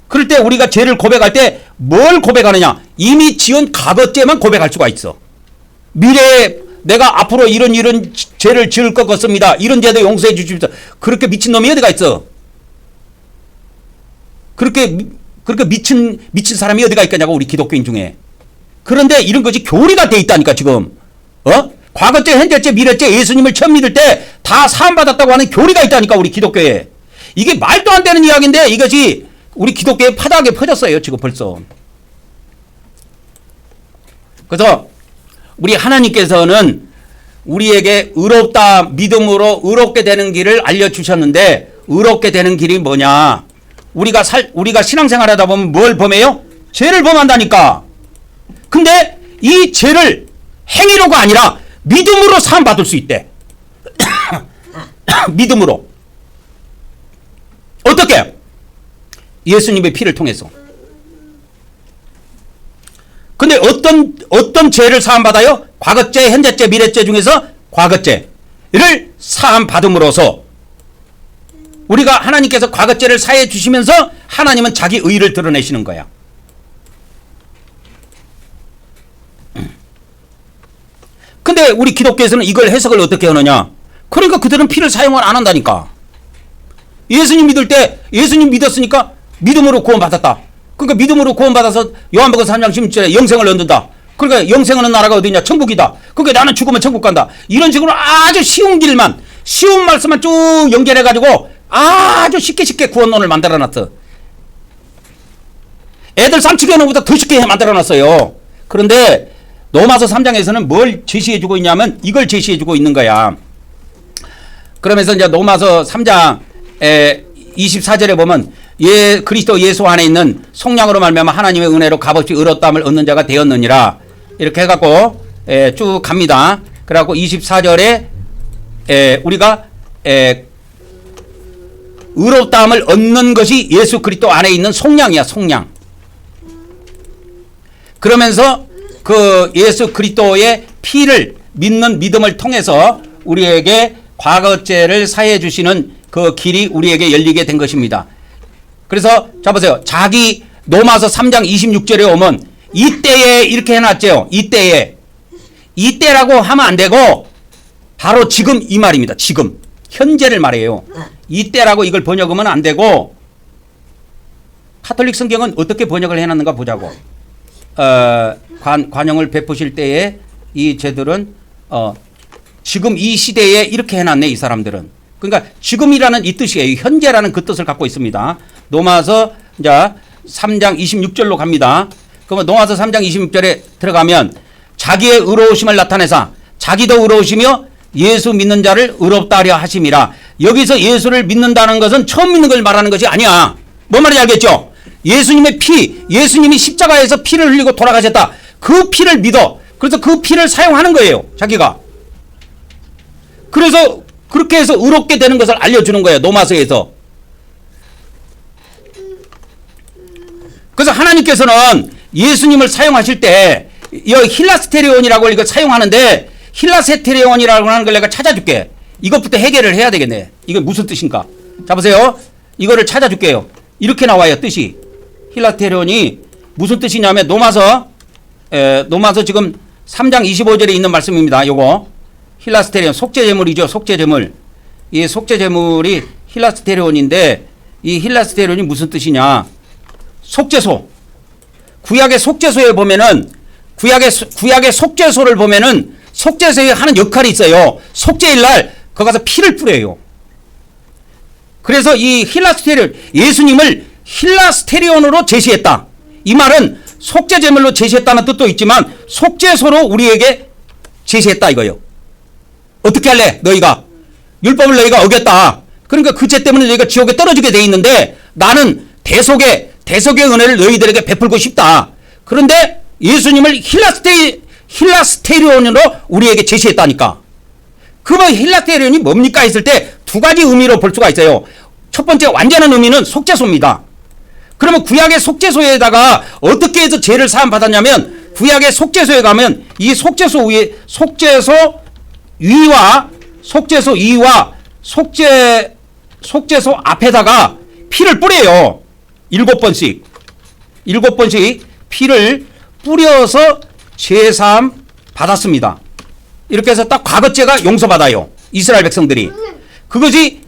그럴 때 우리가 죄를 고백할 때 뭘 고백하느냐? 이미 지은 과거죄만 고백할 수가 있어. 미래에 내가 앞으로 이런 죄를 지을 것 같습니다. 이런 죄도 용서해 주십시오. 그렇게 미친 놈이 어디가 있어? 그렇게 미친 사람이 어디가 있겠냐고 우리 기독교인 중에. 그런데 이런 것이 교리가 돼 있다니까 지금. 과거죄, 현재죄, 미래죄 예수님을 처음 믿을 때 다 사함받았다고 하는 교리가 있다니까 우리 기독교에. 이게 말도 안 되는 이야기인데 이것이 우리 기독교에 파다하게 퍼졌어요 지금 벌써. 그래서 우리 하나님께서는 우리에게 의롭다 믿음으로 의롭게 되는 길을 알려주셨는데 의롭게 되는 길이 뭐냐? 우리가 신앙생활하다 보면 뭘 범해요? 죄를 범한다니까. 근데 이 죄를 행위로가 아니라 믿음으로 사함 받을 수 있대. 믿음으로. 어떻게? 예수님의 피를 통해서. 근데 어떤 죄를 사함받아요? 과거죄, 현재죄, 미래죄 중에서 과거죄를 사함받음으로써 우리가 하나님께서 과거죄를 사해 주시면서 하나님은 자기 의를 드러내시는 거야. 근데 우리 기독교에서는 이걸 해석을 어떻게 하느냐? 그러니까 그들은 피를 사용을 안 한다니까. 예수님 믿을 때 예수님 믿었으니까 믿음으로 구원받았다. 그러니까 믿음으로 구원받아서 요한복음 3장 16절에 영생을 얻는다. 그러니까 영생 얻는 나라가 어디냐? 천국이다. 그러니까 나는 죽으면 천국 간다. 이런 식으로 아주 쉬운 길만, 쉬운 말씀만 쭉 연결해가지고 아주 쉽게 구원론을 만들어놨어. 애들 삼치기하는 것보다 더 쉽게 만들어놨어요. 그런데 로마서 3장에서는 뭘 제시해주고 있냐면 이걸 제시해주고 있는 거야. 그러면서 이제 로마서 3장 24절에 보면 그리스도 예수 안에 있는 속량으로 말미암아 하나님의 은혜로 값없이 의롭다함을 얻는 자가 되었느니라. 이렇게 해갖고 쭉 갑니다. 그래갖고 24절에 우리가 의롭다함을 얻는 것이 예수 그리스도 안에 있는 속량이야, 속량. 그러면서 그 예수 그리스도의 피를 믿는 믿음을 통해서 우리에게 과거죄를 사해 주시는 그 길이 우리에게 열리게 된 것입니다. 그래서 자 보세요. 자기 로마서 3장 26절에 오면 이때에 이렇게 해놨죠. 이때라고 하면 안 되고 바로 지금 이 말입니다. 지금 현재를 말해요. 이때라고 이걸 번역하면 안 되고 카톨릭 성경은 어떻게 번역을 해놨는가 보자고. 관용을 베푸실 때에 이 제들은 지금 이 시대에 이렇게 해놨네, 이 사람들은. 그러니까 지금이라는 이 뜻이에요. 현재라는 그 뜻을 갖고 있습니다. 로마서 이제 3장 26절로 갑니다. 그러면 로마서 3장 26절에 들어가면 자기의 의로우심을 나타내사 자기도 의로우시며 예수 믿는 자를 의롭다 하려 하심이라. 여기서 예수를 믿는다는 것은 처음 믿는 걸 말하는 것이 아니야. 뭔 말인지 알겠죠? 예수님의 피, 예수님이 십자가에서 피를 흘리고 돌아가셨다. 그 피를 믿어. 그래서 그 피를 사용하는 거예요, 자기가. 그래서 그렇게 해서 의롭게 되는 것을 알려주는 거예요, 로마서에서. 그래서 하나님께서는 예수님을 사용하실 때 이 힐라스테리온이라고 이거 사용하는데, 힐라스테리온이라고 하는 걸 내가 찾아줄게. 이것부터 해결을 해야 되겠네. 이게 무슨 뜻인가? 자 보세요. 이거를 찾아줄게요. 이렇게 나와요, 뜻이. 힐라스테리온이 무슨 뜻이냐면 로마서 지금 3장 25절에 있는 말씀입니다. 요거 힐라스테리온, 속죄제물이죠. 속죄제물. 이 속죄제물이 힐라스테리온인데 이 힐라스테리온이 무슨 뜻이냐? 속죄소. 구약의 속죄소에 보면은 구약의 속죄소를 보면은 속죄소에 하는 역할이 있어요. 속죄일 날 거기 가서 피를 뿌려요. 그래서 이 힐라스테리온, 예수님을 힐라스테리온으로 제시했다. 이 말은 속죄제물로 제시했다는 뜻도 있지만 속죄소로 우리에게 제시했다 이거예요. 어떻게 할래? 너희가 율법을 너희가 어겼다. 그러니까 그 죄 때문에 너희가 지옥에 떨어지게 돼 있는데 나는 대속의 은혜를 너희들에게 베풀고 싶다. 그런데 예수님을 힐라스테리온으로 우리에게 제시했다니까. 그러면 힐라스테리온이 뭡니까 했을 때 두 가지 의미로 볼 수가 있어요. 첫 번째 완전한 의미는 속죄소입니다. 그러면 구약의 속죄소에다가 어떻게 해서 죄를 사함 받았냐면 구약의 속죄소에 가면 이 속죄소 위에 속죄소 위와 속죄소 앞에다가 피를 뿌려요. 7번씩 피를 뿌려서 죄사함 받았습니다. 이렇게 해서 딱 과거죄가 용서받아요. 이스라엘 백성들이. 그것이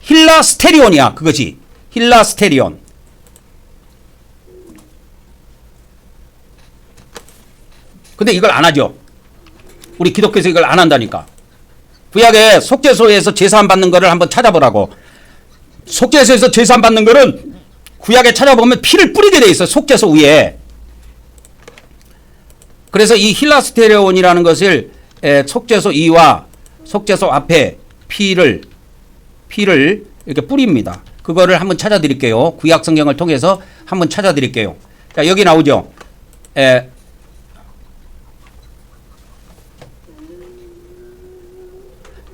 힐라스테리온이야. 그것이 힐라스테리온. 근데 이걸 안 하죠. 우리 기독교에서 이걸 안 한다니까. 구약의 속죄소에서 제사함 받는 거를 한번 찾아보라고. 속죄소에서 제사함 받는 거는 구약에 찾아보면 피를 뿌리게 돼 있어. 속죄소 위에. 그래서 이 힐라스테리온이라는 것을 속죄소 위와 속죄소 앞에 피를 이렇게 뿌립니다. 그거를 한번 찾아드릴게요. 구약 성경을 통해서 한번 찾아드릴게요. 자, 여기 나오죠.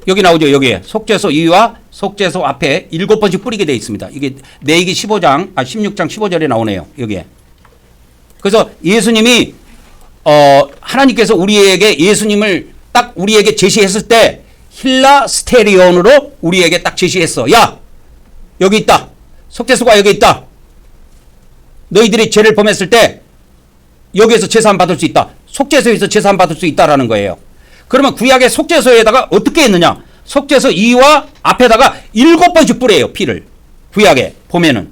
여기 나오죠. 여기에 속죄소 위와 속죄소 앞에 7번씩 뿌리게 되어 있습니다. 이게 레위기 16장 15절에 나오네요. 여기에. 그래서 예수님이 하나님께서 우리에게 예수님을 딱 우리에게 제시했을 때 힐라스테리온으로 우리에게 딱 제시했어. 야, 여기 있다. 속죄소가 여기 있다. 너희들이 죄를 범했을 때 여기에서 제사함 받을 수 있다. 속죄소에서 제사함 받을 수 있다라는 거예요. 그러면 구약의 속죄소에다가 어떻게 했느냐? 속죄소 2와 앞에다가 7번씩 뿌려요. 피를. 구약에 보면은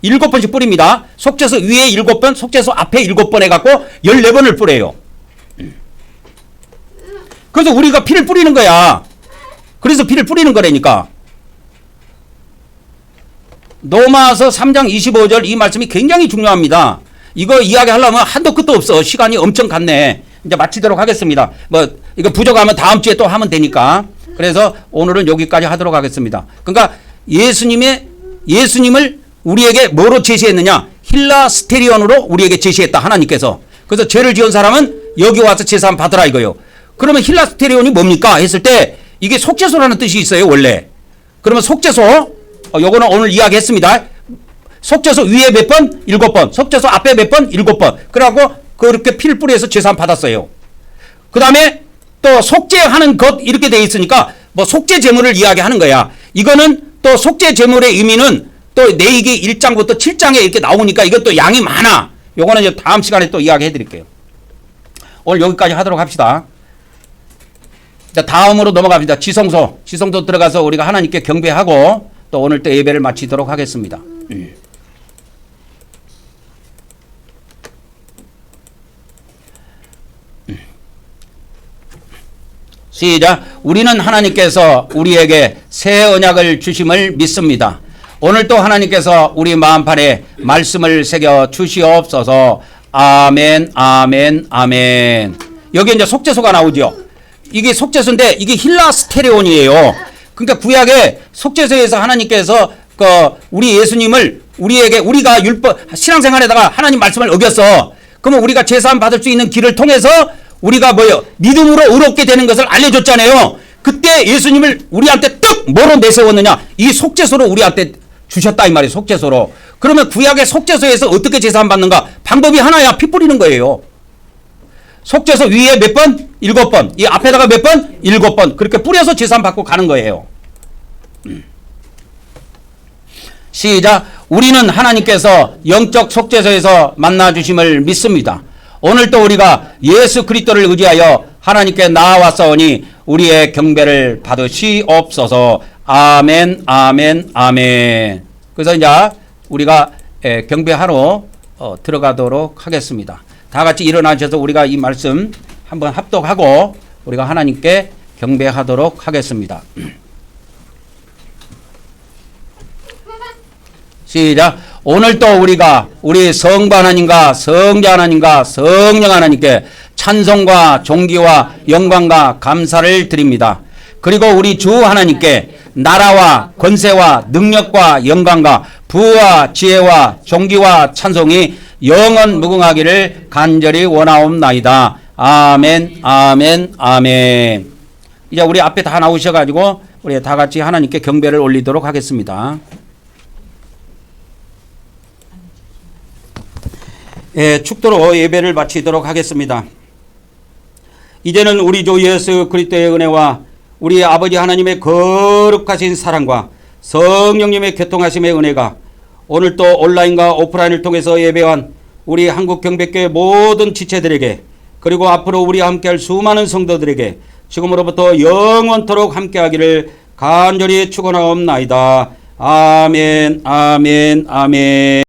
7번씩 뿌립니다. 속죄소 위에 7번, 속죄소 앞에 7번 해갖고 14번을 뿌려요. 그래서 우리가 피를 뿌리는 거야. 그래서 피를 뿌리는 거라니까. 로마서 3장 25절 이 말씀이 굉장히 중요합니다. 이거 이야기하려면 한도 끝도 없어. 시간이 엄청 갔네. 이제 마치도록 하겠습니다. 이거 부족하면 다음 주에 또 하면 되니까. 그래서 오늘은 여기까지 하도록 하겠습니다. 그러니까 예수님을 우리에게 뭐로 제시했느냐? 힐라스테리온으로 우리에게 제시했다. 하나님께서. 그래서 죄를 지은 사람은 여기 와서 제사함 받으라 이거요. 그러면 힐라스테리온이 뭡니까 했을 때 이게 속죄소라는 뜻이 있어요 원래. 그러면 속죄소 요거는 오늘 이야기했습니다. 속죄소 위에 몇 번? 7번. 속죄소 앞에 몇 번? 7번. 그래갖고 그렇게 피를 뿌려서 제사함 받았어요. 그 다음에 또 속죄하는 것 이렇게 돼 있으니까 뭐 속죄 제물을 이야기하는 거야. 이거는 또 속죄 제물의 의미는 또 레위기 1장부터 7장에 이렇게 나오니까 이것도 양이 많아. 요거는 이제 다음 시간에 또 이야기해 드릴게요. 오늘 여기까지 하도록 합시다. 자, 다음으로 넘어갑니다. 지성소 들어가서 우리가 하나님께 경배하고 또 오늘 또 예배를 마치도록 하겠습니다. 시작. 우리는 하나님께서 우리에게 새 언약을 주심을 믿습니다. 오늘 또 하나님께서 우리 마음판에 말씀을 새겨 주시옵소서. 아멘, 아멘, 아멘. 여기 이제 속죄소가 나오죠. 이게 속죄소인데 이게 힐라스테레온이에요. 그러니까 구약의 속죄소에서 하나님께서 우리 예수님을 우리에게 우리가 율법 신앙생활에다가 하나님 말씀을 어겼어. 그러면 우리가 제사함 받을 수 있는 길을 통해서 우리가 믿음으로 의롭게 되는 것을 알려줬잖아요. 그때 예수님을 우리한테 뜩 뭐로 내세웠느냐? 이 속죄소로 우리한테 주셨다 이 말이에요. 속죄소로. 그러면 구약의 속죄소에서 어떻게 제사함 받는가? 방법이 하나야. 피 뿌리는 거예요. 속죄소 위에 몇 번? 7번. 이 앞에다가 몇 번? 7번. 그렇게 뿌려서 제사함 받고 가는 거예요. 시작. 우리는 하나님께서 영적 속죄소에서 만나주심을 믿습니다. 오늘 또 우리가 예수 그리스도를 의지하여 하나님께 나아왔사오니 우리의 경배를 받으시옵소서. 아멘, 아멘, 아멘. 그래서 이제 우리가 경배하러 들어가도록 하겠습니다. 다 같이 일어나셔서 우리가 이 말씀 한번 합독하고 우리가 하나님께 경배하도록 하겠습니다. 시작. 오늘 또 우리가 우리 성부 하나님과 성자 하나님과 성령 하나님께 찬송과 존귀와 영광과 감사를 드립니다. 그리고 우리 주 하나님께 나라와 권세와 능력과 영광과 부와 지혜와 존귀와 찬송이 영원 무궁하기를 간절히 원하옵나이다. 아멘, 아멘, 아멘. 이제 우리 앞에 다 나오셔가지고 우리 다 같이 하나님께 경배를 올리도록 하겠습니다. 축도로 예배를 마치도록 하겠습니다. 이제는 우리 주 예수 그리스도의 은혜와 우리 아버지 하나님의 거룩하신 사랑과 성령님의 교통하심의 은혜가 오늘 또 온라인과 오프라인을 통해서 예배한 우리 한국경배교회 모든 지체들에게 그리고 앞으로 우리와 함께할 수많은 성도들에게 지금으로부터 영원토록 함께하기를 간절히 축원하옵나이다. 아멘, 아멘, 아멘.